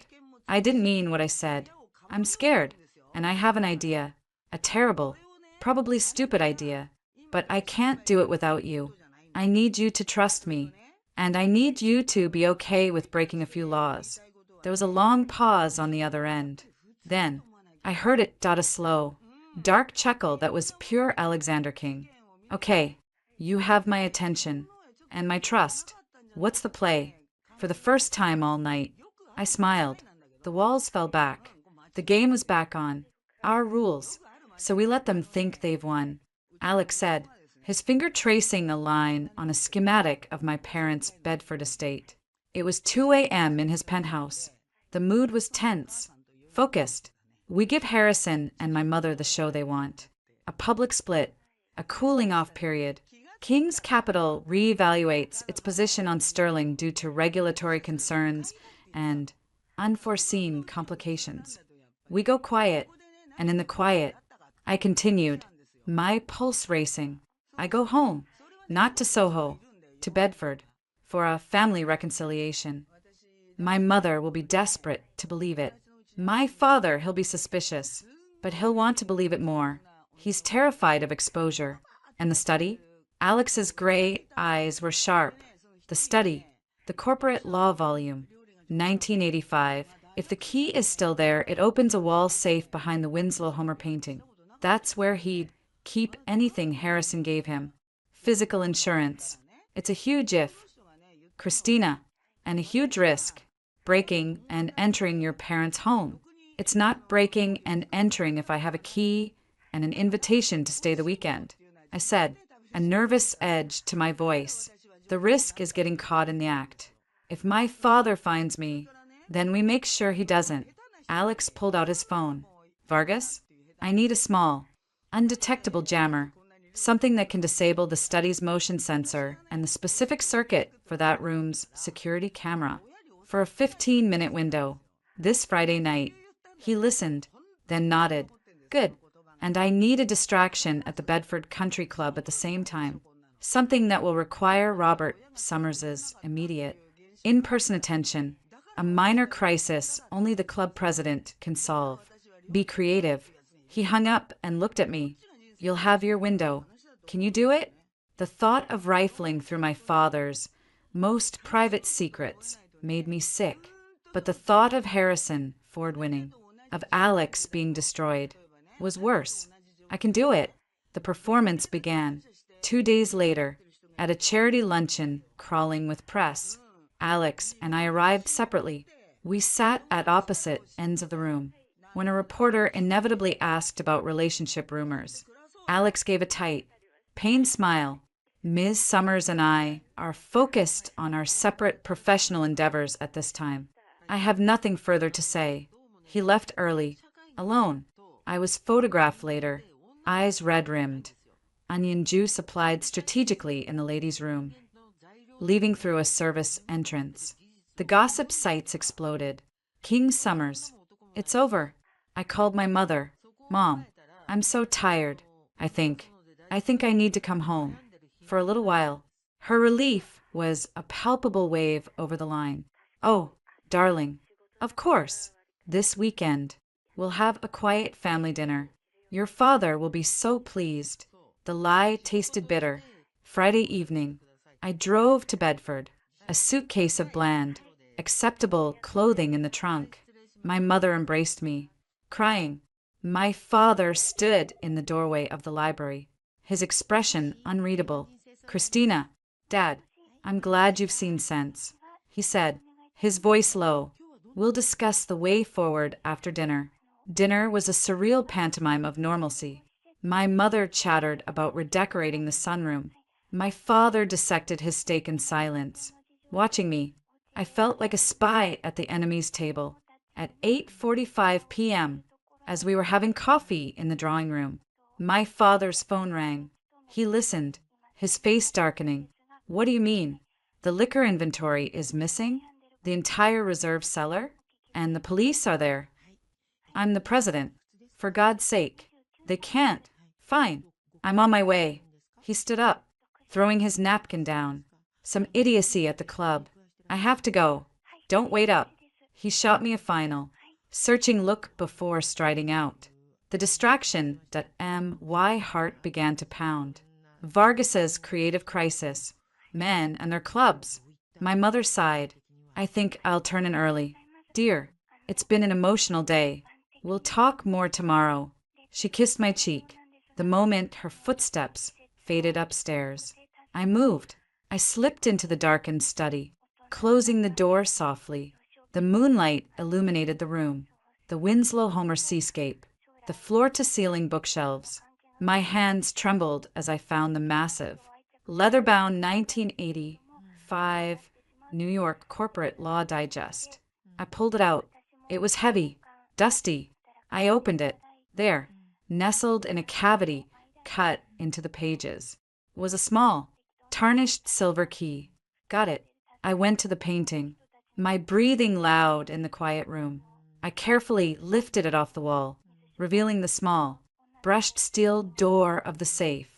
A: I didn't mean what I said. I'm scared, and I have an idea. A terrible, probably stupid idea. But I can't do it without you. I need you to trust me. And I need you to be okay with breaking a few laws. There was a long pause on the other end. Then, I heard it dot a slow, dark chuckle that was pure Alexander King. Okay, you have my attention. And my trust. What's the play? For the first time all night. I smiled. The walls fell back. The game was back on. Our rules. So we let them think they've won. Alex said, his finger tracing a line on a schematic of my parents' Bedford estate. It was 2 a.m. in his penthouse. The mood was tense, focused. We give Harrison and my mother the show they want. A public split, a cooling-off period. King's Capital reevaluates its position on sterling due to regulatory concerns and unforeseen complications. We go quiet, and in the quiet, I continued, my pulse racing. I go home, not to Soho, to Bedford, for a family reconciliation. My mother will be desperate to believe it. My father, he'll be suspicious, but he'll want to believe it more. He's terrified of exposure. And the study? Alex's gray eyes were sharp. The study, the corporate law volume, 1985. If the key is still there, it opens a wall safe behind the Winslow Homer painting. That's where he'd keep anything Harrison gave him. Physical insurance. It's a huge if. Christina, and a huge risk. Breaking and entering your parents' home. It's not breaking and entering if I have a key and an invitation to stay the weekend. I said, a nervous edge to my voice. The risk is getting caught in the act. If my father finds me, then we make sure he doesn't. Alex pulled out his phone. Vargas? I need a small, undetectable jammer. Something that can disable the study's motion sensor and the specific circuit for that room's security camera. For a 15-minute window. This Friday night. He listened, then nodded. Good. And I need a distraction at the Bedford Country Club at the same time. Something that will require Robert Summers's immediate, in-person attention. A minor crisis only the club president can solve. Be creative. He hung up and looked at me. You'll have your window. Can you do it? The thought of rifling through my father's most private secrets made me sick. But the thought of Harrison Ford winning, of Alex being destroyed, was worse. I can do it. The performance began. 2 days later, at a charity luncheon crawling with press, Alex and I arrived separately. We sat at opposite ends of the room. When a reporter inevitably asked about relationship rumors, Alex gave a tight, pained smile. Ms. Summers and I are focused on our separate professional endeavors at this time. I have nothing further to say. He left early, alone. I was photographed later, eyes red-rimmed, onion juice applied strategically in the ladies' room, leaving through a service entrance. The gossip sites exploded. King Summers. It's over. I called my mother. Mom, I'm so tired. I think I need to come home. For a little while. Her relief was a palpable wave over the line. Oh, darling. Of course. This weekend. We'll have a quiet family dinner. Your father will be so pleased. The lie tasted bitter. Friday evening. I drove to Bedford. A suitcase of bland, acceptable clothing in the trunk. My mother embraced me, crying. My father stood in the doorway of the library, his expression unreadable. Christina, Dad, I'm glad you've seen sense, he said, his voice low. We'll discuss the way forward after dinner. Dinner was a surreal pantomime of normalcy. My mother chattered about redecorating the sunroom. My father dissected his steak in silence. Watching me, I felt like a spy at the enemy's table. At 8:45 p.m., as we were having coffee in the drawing room, my father's phone rang. He listened, his face darkening. What do you mean? The liquor inventory is missing? The entire reserve cellar? And the police are there? I'm the president. For God's sake. They can't. Fine. I'm on my way. He stood up, throwing his napkin down. Some idiocy at the club. I have to go. Don't wait up. He shot me a final, searching look before striding out. The distraction that my heart began to pound. Vargas's creative crisis. Men and their clubs. My mother sighed. I think I'll turn in early. Dear, it's been an emotional day. We'll talk more tomorrow. She kissed my cheek. The moment her footsteps faded upstairs, I moved. I slipped into the darkened study, closing the door softly. The moonlight illuminated the room, the Winslow Homer seascape, the floor-to-ceiling bookshelves. My hands trembled as I found the massive, leather-bound 1985 New York Corporate Law Digest. I pulled it out. It was heavy, dusty. I opened it. There, nestled in a cavity cut into the pages, was a small, tarnished silver key. Got it. I went to the painting, my breathing loud in the quiet room. I carefully lifted it off the wall, revealing the small, brushed steel door of the safe.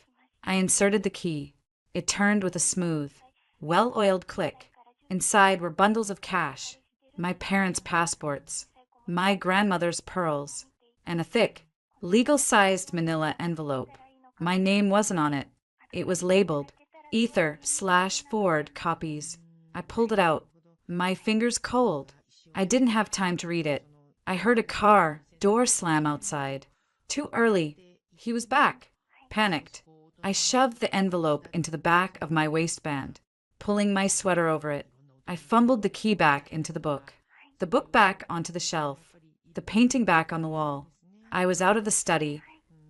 A: I inserted the key. It turned with a smooth, well-oiled click. Inside were bundles of cash, my parents' passports, my grandmother's pearls, and a thick, legal-sized manila envelope. My name wasn't on it. It was labeled Ether/Ford copies. I pulled it out, my fingers cold. I didn't have time to read it. I heard a car door slam outside. Too early. He was back. Panicked. I shoved the envelope into the back of my waistband, pulling my sweater over it. I fumbled the key back into the book back onto the shelf, the painting back on the wall. I was out of the study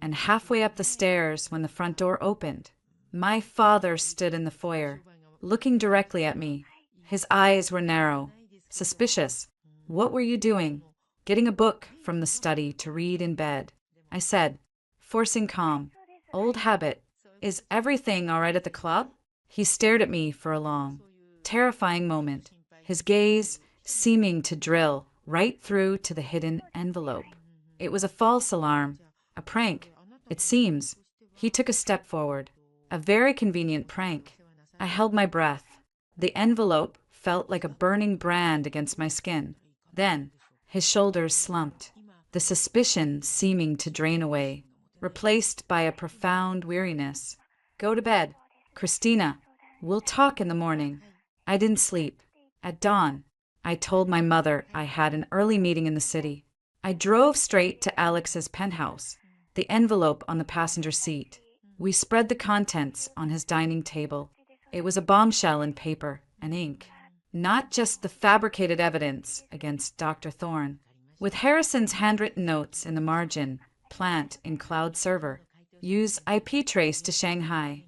A: and halfway up the stairs when the front door opened. My father stood in the foyer, looking directly at me. His eyes were narrow, suspicious. What were you doing? Getting a book from the study to read in bed. I said, forcing calm. Old habit. Is everything all right at the club? He stared at me for a long, terrifying moment, his gaze seeming to drill right through to the hidden envelope. It was a false alarm, a prank, it seems. He took a step forward. A very convenient prank. I held my breath. The envelope felt like a burning brand against my skin. Then, his shoulders slumped, the suspicion seeming to drain away, replaced by a profound weariness. Go to bed. Christina, we'll talk in the morning. I didn't sleep. At dawn, I told my mother I had an early meeting in the city. I drove straight to Alex's penthouse, the envelope on the passenger seat. We spread the contents on his dining table. It was a bombshell in paper and ink, not just the fabricated evidence against Dr. Thorne. With Harrison's handwritten notes in the margin, plant in cloud server, use IP trace to Shanghai.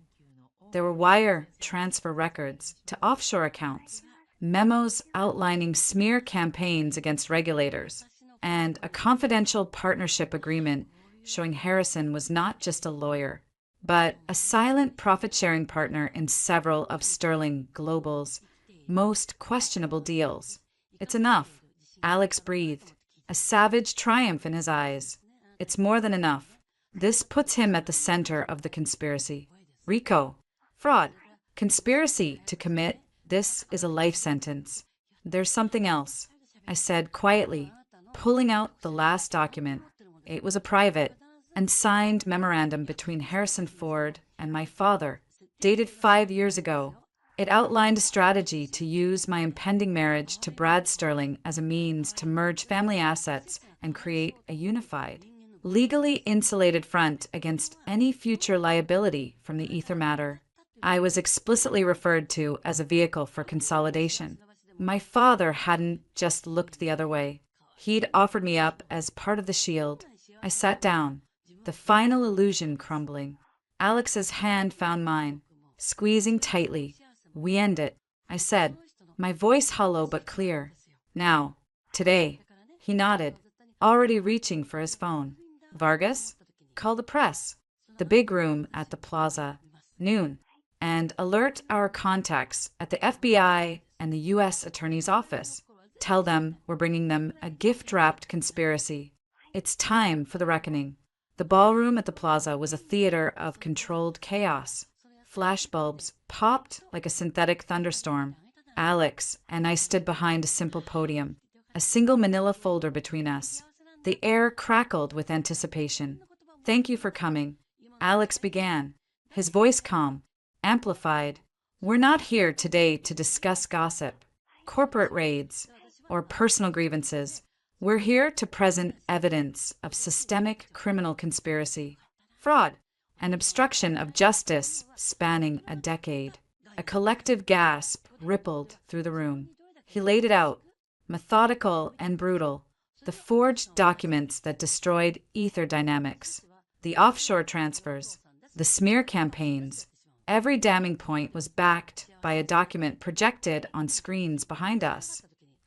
A: There were wire transfer records to offshore accounts, memos outlining smear campaigns against regulators, and a confidential partnership agreement showing Harrison was not just a lawyer, but a silent profit-sharing partner in several of Sterling Global's most questionable deals. It's enough. Alex breathed, a savage triumph in his eyes. It's more than enough. This puts him at the center of the conspiracy. RICO. Fraud. Conspiracy to commit. This is a life sentence. There's something else, I said quietly, pulling out the last document. It was a private and signed memorandum between Harrison Ford and my father, dated 5 years ago. It outlined a strategy to use my impending marriage to Brad Sterling as a means to merge family assets and create a unified, legally insulated front against any future liability from the ether matter. I was explicitly referred to as a vehicle for consolidation. My father hadn't just looked the other way. He'd offered me up as part of the shield. I sat down, the final illusion crumbling. Alex's hand found mine, squeezing tightly. We end it, I said, my voice hollow but clear. Now, today. He nodded, already reaching for his phone. Vargas? Call the press. The big room at the plaza. Noon. And alert our contacts at the FBI and the U.S. Attorney's Office. Tell them we're bringing them a gift-wrapped conspiracy. It's time for the reckoning. The ballroom at the plaza was a theater of controlled chaos. Flashbulbs popped like a synthetic thunderstorm. Alex and I stood behind a simple podium, a single manila folder between us. The air crackled with anticipation. "Thank you for coming," Alex began, his voice calm, amplified. "We're not here today to discuss gossip, corporate raids, or personal grievances. We're here to present evidence of systemic criminal conspiracy, fraud, and obstruction of justice spanning a decade." A collective gasp rippled through the room. He laid it out, methodical and brutal. The forged documents that destroyed ether dynamics, the offshore transfers, the smear campaigns. Every damning point was backed by a document projected on screens behind us.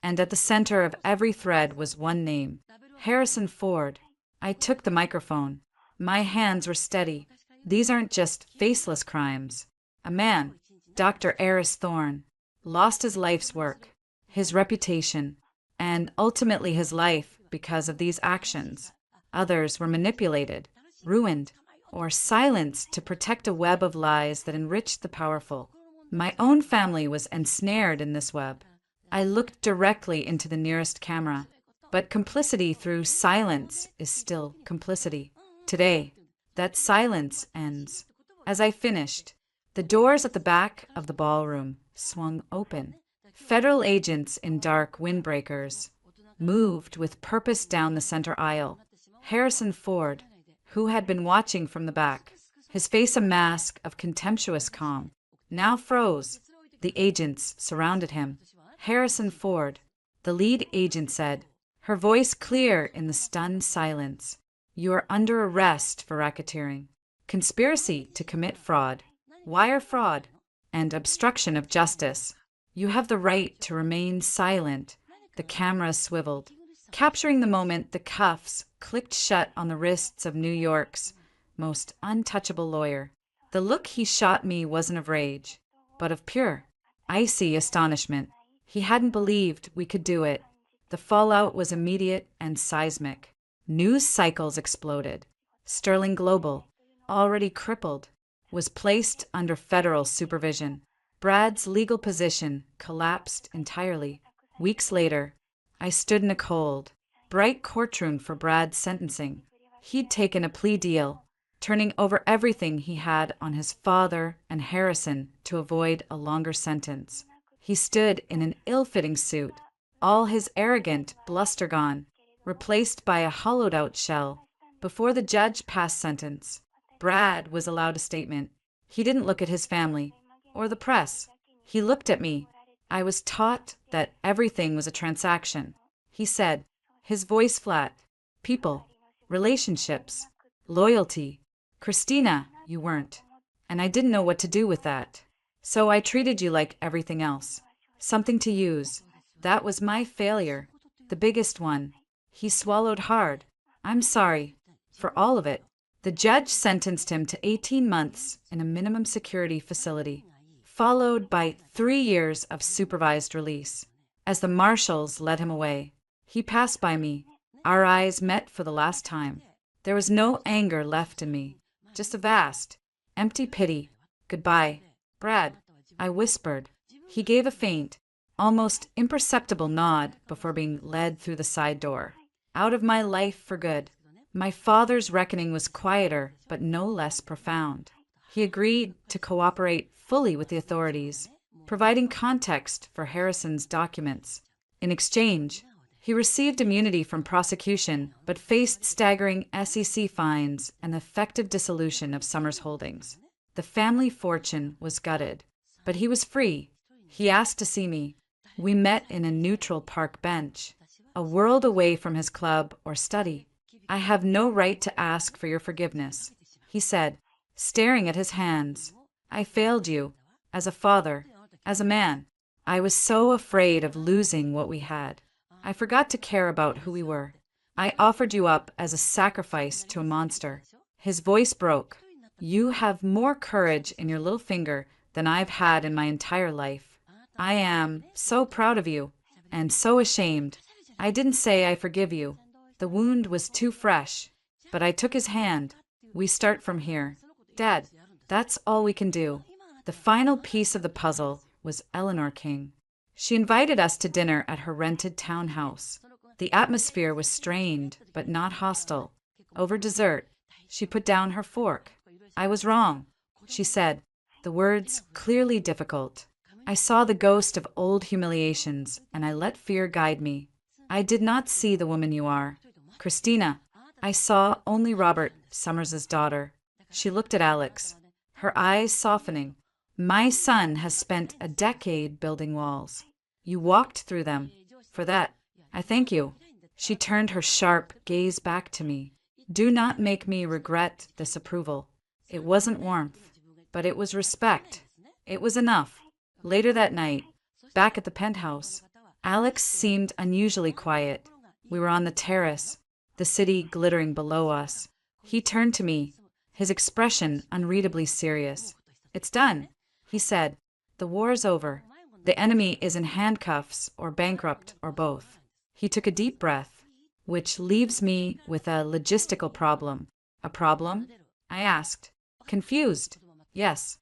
A: And at the center of every thread was one name: Harrison Ford. I took the microphone. My hands were steady. These aren't just faceless crimes. A man, Dr. Eris Thorne, lost his life's work, his reputation, and ultimately his life because of these actions. Others were manipulated, ruined, or silenced to protect a web of lies that enriched the powerful. My own family was ensnared in this web. I looked directly into the nearest camera, but complicity through silence is still complicity. Today, that silence ends. As I finished, the doors at the back of the ballroom swung open. Federal agents in dark windbreakers moved with purpose down the center aisle. Harrison Ford, who had been watching from the back, his face a mask of contemptuous calm, now froze. The agents surrounded him. "Harrison Ford," the lead agent said, her voice clear in the stunned silence. "You are under arrest for racketeering, conspiracy to commit fraud, wire fraud, and obstruction of justice. You have the right to remain silent." The camera swiveled, capturing the moment the cuffs clicked shut on the wrists of New York's most untouchable lawyer. The look he shot me wasn't of rage, but of pure, icy astonishment. He hadn't believed we could do it. The fallout was immediate and seismic. News cycles exploded. Sterling Global, already crippled, was placed under federal supervision. Brad's legal position collapsed entirely. Weeks later, I stood in a cold, bright courtroom for Brad's sentencing. He'd taken a plea deal, turning over everything he had on his father and Harrison to avoid a longer sentence. He stood in an ill-fitting suit, all his arrogant bluster gone, replaced by a hollowed-out shell. Before the judge passed sentence, Brad was allowed a statement. He didn't look at his family or the press. He looked at me. I was taught that everything was a transaction. He said, his voice flat, "People, relationships, loyalty. Christina, you weren't. And I didn't know what to do with that. So I treated you like everything else. Something to use. That was my failure. The biggest one." He swallowed hard. "I'm sorry. For all of it." The judge sentenced him to 18 months in a minimum security facility, followed by 3 years of supervised release. As the marshals led him away, he passed by me. Our eyes met for the last time. There was no anger left in me, just a vast, empty pity. "Goodbye, Brad," I whispered. He gave a faint, almost imperceptible nod before being led through the side door, out of my life for good. My father's reckoning was quieter, but no less profound. He agreed to cooperate fully with the authorities, providing context for Harrison's documents. In exchange, he received immunity from prosecution, but faced staggering SEC fines and the effective dissolution of Summers Holdings. The family fortune was gutted, but he was free. He asked to see me. We met in a neutral park bench, a world away from his club or study. "I have no right to ask for your forgiveness," he said, staring at his hands. "I failed you, as a father, as a man. I was so afraid of losing what we had. I forgot to care about who we were. I offered you up as a sacrifice to a monster." His voice broke. "You have more courage in your little finger than I've had in my entire life. I am so proud of you, and so ashamed. I didn't say I forgive you. The wound was too fresh." But I took his hand. We start from here. Dad, that's all we can do. The final piece of the puzzle was Eleanor King. She invited us to dinner at her rented townhouse. The atmosphere was strained, but not hostile. Over dessert, she put down her fork. I was wrong, she said, the words clearly difficult. I saw the ghost of old humiliations, and I let fear guide me. I did not see the woman you are, Christina. I saw only Robert, Summers's daughter. She looked at Alex, her eyes softening. My son has spent a decade building walls. You walked through them. For that, I thank you. She turned her sharp gaze back to me. Do not make me regret this approval. It wasn't warmth, but it was respect. It was enough. Later that night, back at the penthouse, Alex seemed unusually quiet. We were on the terrace, the city glittering below us. He turned to me, his expression unreadably serious. It's done, he said. The war's over. The enemy is in handcuffs or bankrupt or both. He took a deep breath, which leaves me with a logistical problem. A problem? I asked. Confused. Yes.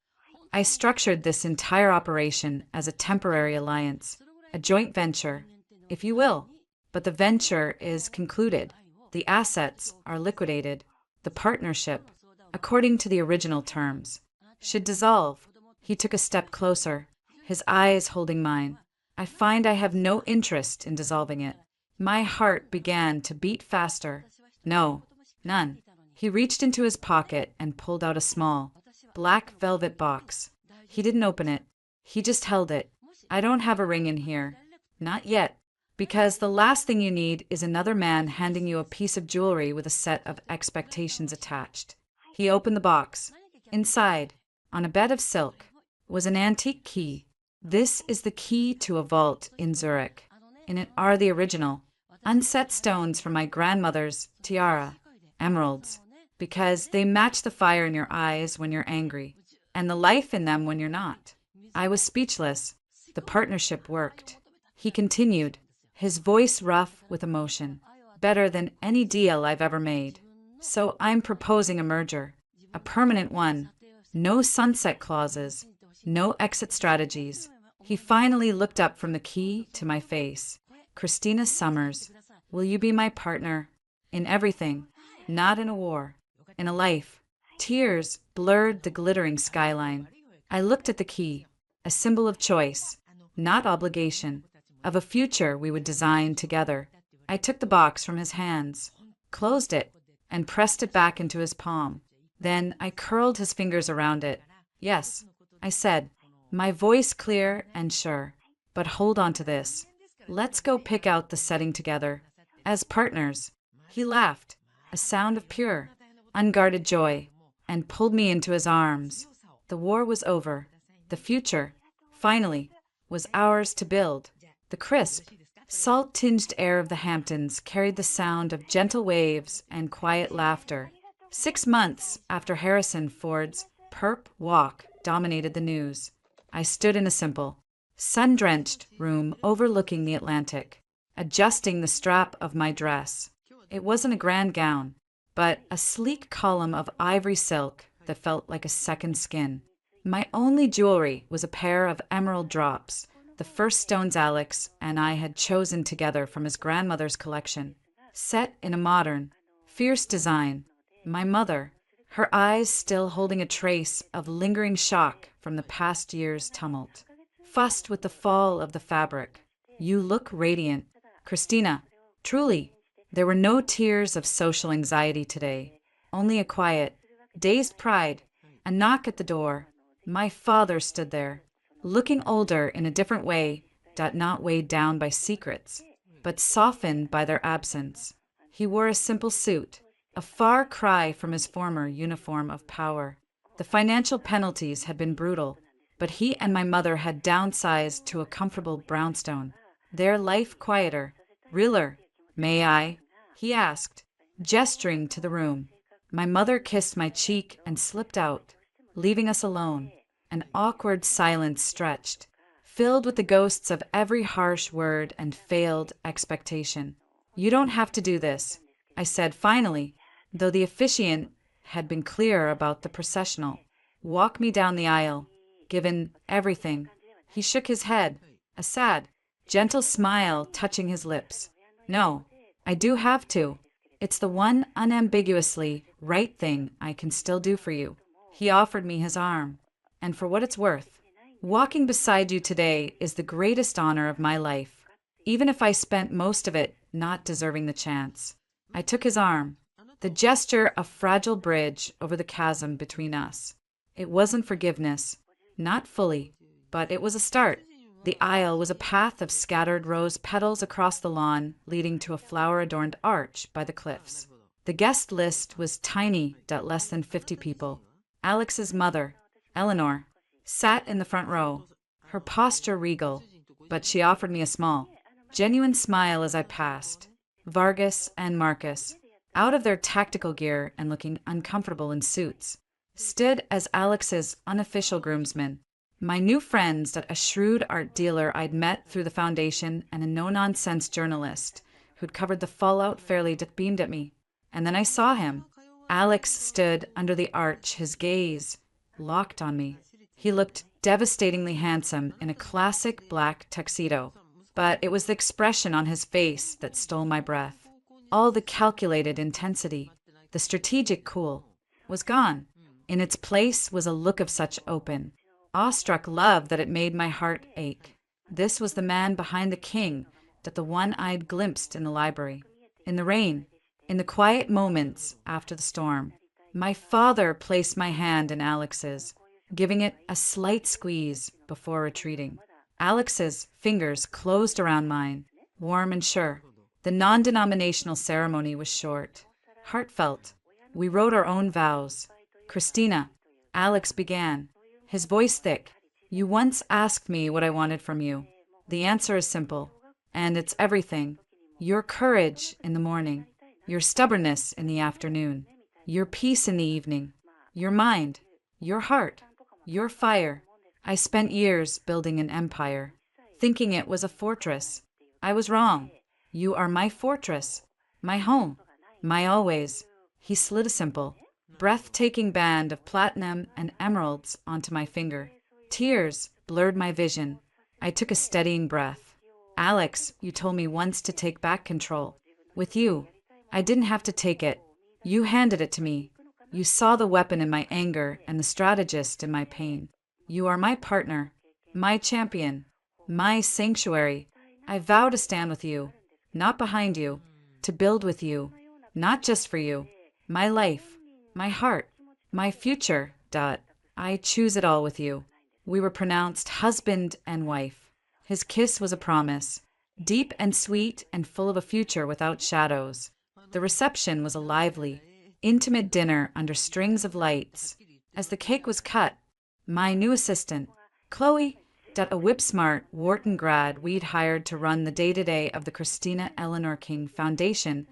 A: I structured this entire operation as a temporary alliance, a joint venture, if you will. But the venture is concluded. The assets are liquidated. The partnership, according to the original terms, should dissolve. He took a step closer, his eyes holding mine. I find I have no interest in dissolving it. My heart began to beat faster. No, none. He reached into his pocket and pulled out a small, black velvet box. He didn't open it. He just held it. I don't have a ring in here. Not yet. Because the last thing you need is another man handing you a piece of jewelry with a set of expectations attached. He opened the box. Inside, on a bed of silk, was an antique key. This is the key to a vault in Zurich. In it are the original, unset stones from my grandmother's tiara, emeralds, because they match the fire in your eyes when you're angry, and the life in them when you're not. I was speechless. The partnership worked. He continued, his voice rough with emotion. Better than any deal I've ever made. So I'm proposing a merger, a permanent one. No sunset clauses, no exit strategies. He finally looked up from the key to my face. Christina Summers, will you be my partner? In everything, not in a war, in a life. Tears blurred the glittering skyline. I looked at the key, a symbol of choice, not obligation, of a future we would design together. I took the box from his hands, closed it, and pressed it back into his palm. Then I curled his fingers around it. Yes, I said, my voice clear and sure. But hold on to this. Let's go pick out the setting together. As partners. He laughed, a sound of pure, unguarded joy, and pulled me into his arms. The war was over. The future, finally, was ours to build. The crisp, salt-tinged air of the Hamptons carried the sound of gentle waves and quiet laughter. 6 months after Harrison Ford's Perp Walk dominated the news, I stood in a simple, sun-drenched room overlooking the Atlantic, adjusting the strap of my dress. It wasn't a grand gown, but a sleek column of ivory silk that felt like a second skin. My only jewelry was a pair of emerald drops, the first stones Alex and I had chosen together from his grandmother's collection, set in a modern, fierce design. My mother, her eyes still holding a trace of lingering shock from the past year's tumult, fussed with the fall of the fabric. You look radiant, Christina. Truly, there were no tears of social anxiety today, only a quiet, dazed pride. A knock at the door. My father stood there, looking older in a different way, not weighed down by secrets, but softened by their absence. He wore a simple suit, a far cry from his former uniform of power. The financial penalties had been brutal, but he and my mother had downsized to a comfortable brownstone. Their life quieter, realer. May I? He asked, gesturing to the room. My mother kissed my cheek and slipped out, leaving us alone. An awkward silence stretched, filled with the ghosts of every harsh word and failed expectation. You don't have to do this, I said finally, though the officiant had been clear about the processional. Walk me down the aisle. Given everything. He shook his head, a sad, gentle smile touching his lips. No, I do have to. It's the one unambiguously right thing I can still do for you. He offered me his arm. And for what it's worth, walking beside you today is the greatest honor of my life, even if I spent most of it not deserving the chance. I took his arm, the gesture a fragile bridge over the chasm between us. It wasn't forgiveness, not fully, but it was a start. The aisle was a path of scattered rose petals across the lawn, leading to a flower-adorned arch by the cliffs. The guest list was tiny, at less than 50 people. Alex's mother, Eleanor, sat in the front row, her posture regal, but she offered me a small, genuine smile as I passed. Vargas and Marcus, out of their tactical gear and looking uncomfortable in suits, stood as Alex's unofficial groomsmen. My new friends, a shrewd art dealer I'd met through the foundation and a no-nonsense journalist who'd covered the fallout fairly beamed at me. And then I saw him. Alex stood under the arch, his gaze locked on me. He looked devastatingly handsome in a classic black tuxedo, but it was the expression on his face that stole my breath. All the calculated intensity, the strategic cool, was gone. In its place was a look of such open, awestruck love that it made my heart ache. This was the man behind the king, that the one I'd glimpsed in the library, in the rain, in the quiet moments after the storm. My father placed my hand in Alex's, giving it a slight squeeze before retreating. Alex's fingers closed around mine, warm and sure. The non-denominational ceremony was short, heartfelt. We wrote our own vows. Christina, Alex began, his voice thick. You once asked me what I wanted from you. The answer is simple, and it's everything. Your courage in the morning, your stubbornness in the afternoon, your peace in the evening, your mind, your heart, your fire. I spent years building an empire, thinking it was a fortress. I was wrong. You are my fortress, my home, my always. He slid a simple, breathtaking band of platinum and emeralds onto my finger. Tears blurred my vision. I took a steadying breath. Alex, you told me once to take back control. With you, I didn't have to take it. You handed it to me. You saw the weapon in my anger and the strategist in my pain. You are my partner, my champion, my sanctuary. I vow to stand with you, not behind you, to build with you, not just for you. My life, my heart, my future. I choose it all with you. We were pronounced husband and wife. His kiss was a promise, deep and sweet and full of a future without shadows. The reception was a lively, intimate dinner under strings of lights. As the cake was cut, my new assistant, Chloe, a whip-smart Wharton grad we'd hired to run the day-to-day of the Christina Eleanor King Foundation,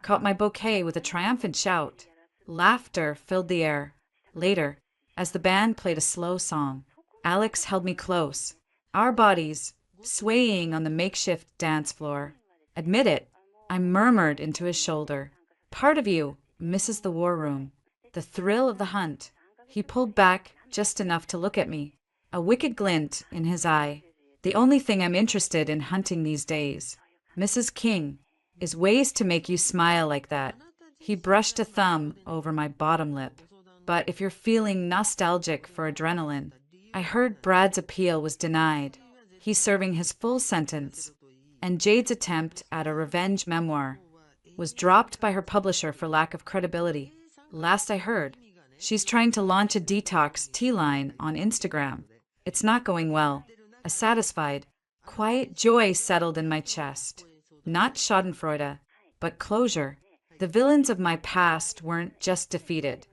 A: caught my bouquet with a triumphant shout. Laughter filled the air. Later, as the band played a slow song, Alex held me close, our bodies swaying on the makeshift dance floor. Admit it, I murmured into his shoulder. Part of you misses the war room, the thrill of the hunt. He pulled back just enough to look at me, a wicked glint in his eye. The only thing I'm interested in hunting these days, Mrs. King, is ways to make you smile like that. He brushed a thumb over my bottom lip. But if you're feeling nostalgic for adrenaline, I heard Brad's appeal was denied. He's serving his full sentence, and Jade's attempt at a revenge memoir was dropped by her publisher for lack of credibility. Last I heard, she's trying to launch a detox tea line on Instagram. It's not going well. A satisfied, quiet joy settled in my chest. Not schadenfreude, but closure. The villains of my past weren't just defeated.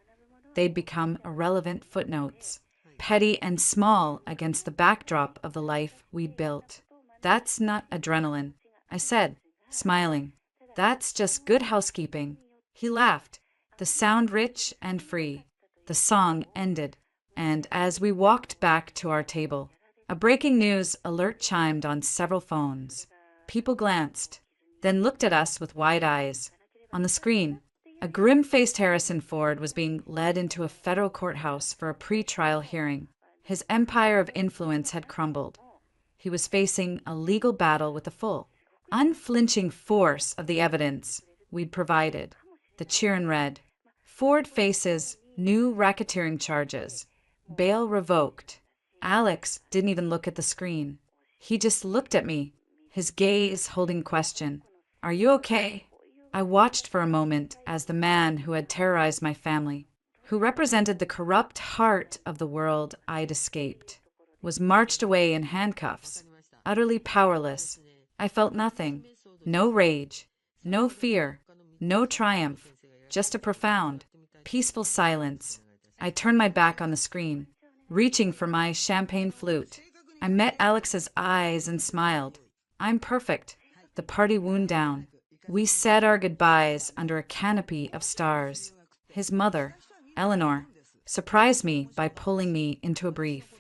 A: They'd become irrelevant footnotes, petty and small against the backdrop of the life we'd built. That's not adrenaline, I said, smiling. That's just good housekeeping. He laughed, the sound rich and free. The song ended, and as we walked back to our table, a breaking news alert chimed on several phones. People glanced, then looked at us with wide eyes. On the screen, A grim-faced Harrison Ford was being led into a federal courthouse for a pre-trial hearing. His empire of influence had crumbled. He was facing a legal battle with the full, unflinching force of the evidence we'd provided. The cheer in red. Ford faces new racketeering charges. Bail revoked. Alex didn't even look at the screen. He just looked at me, his gaze holding question. Are you okay? I watched for a moment as the man who had terrorized my family, who represented the corrupt heart of the world I'd escaped, was marched away in handcuffs, utterly powerless. I felt nothing. No rage, no fear, no triumph, just a profound, peaceful silence. I turned my back on the screen, reaching for my champagne flute. I met Alex's eyes and smiled. I'm perfect. The party wound down. We said our goodbyes under a canopy of stars. His mother, Eleanor, surprised me by pulling me into a brief,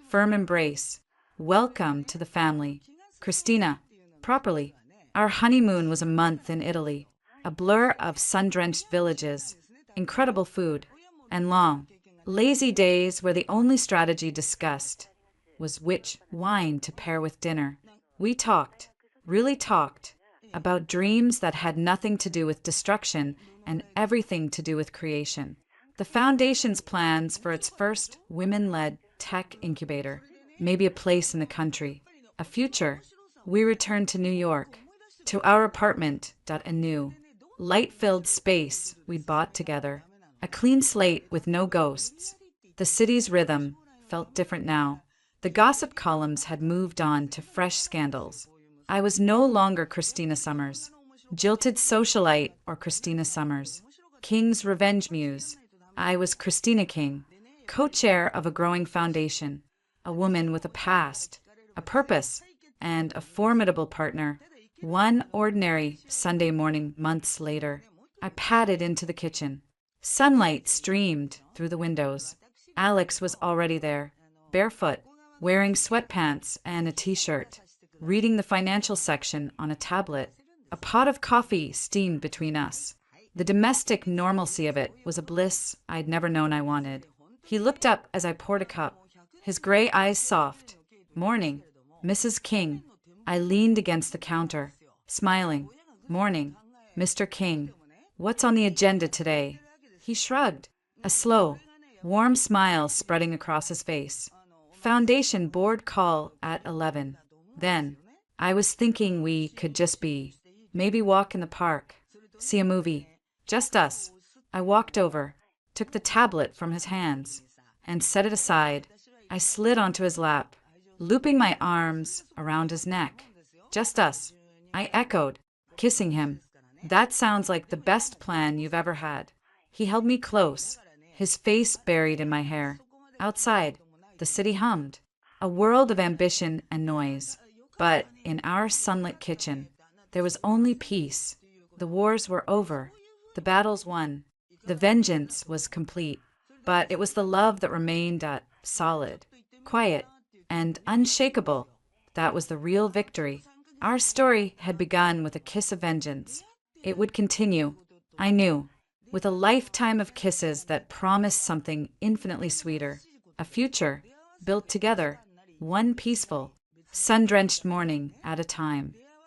A: firm embrace. Welcome to the family. Christina, properly. Our honeymoon was a month in Italy, a blur of sun-drenched villages, incredible food, and long, lazy days where the only strategy discussed was which wine to pair with dinner. We talked, really talked, about dreams that had nothing to do with destruction and everything to do with creation. The Foundation's plans for its first women-led tech incubator, maybe a place in the country, a future. We returned to New York, to our apartment, a new, light-filled space we'd bought together, a clean slate with no ghosts. The city's rhythm felt different now. The gossip columns had moved on to fresh scandals. I was no longer Christina Summers, jilted socialite or Christina Summers, King's revenge muse. I was Christina King, co-chair of a growing foundation, a woman with a past, a purpose, and a formidable partner. One ordinary Sunday morning months later, I padded into the kitchen. Sunlight streamed through the windows. Alex was already there, barefoot, wearing sweatpants and a t-shirt, reading the financial section on a tablet. A pot of coffee steamed between us. The domestic normalcy of it was a bliss I'd never known I wanted. He looked up as I poured a cup, his gray eyes soft. Morning, Mrs. King. I leaned against the counter, smiling. Morning, Mr. King. What's on the agenda today? He shrugged, a slow, warm smile spreading across his face. Foundation board call at 11. Then, I was thinking we could just be, maybe walk in the park, see a movie, just us. I walked over, took the tablet from his hands, and set it aside. I slid onto his lap, looping my arms around his neck. Just us. I echoed, kissing him. That sounds like the best plan you've ever had. He held me close, his face buried in my hair. Outside, the city hummed, a world of ambition and noise. But in our sunlit kitchen, there was only peace. The wars were over. The battles won. The vengeance was complete. But it was the love that remained solid, quiet, and unshakable. That was the real victory. Our story had begun with a kiss of vengeance. It would continue, I knew, with a lifetime of kisses that promised something infinitely sweeter. A future, built together, one peaceful, sun-drenched morning at a time.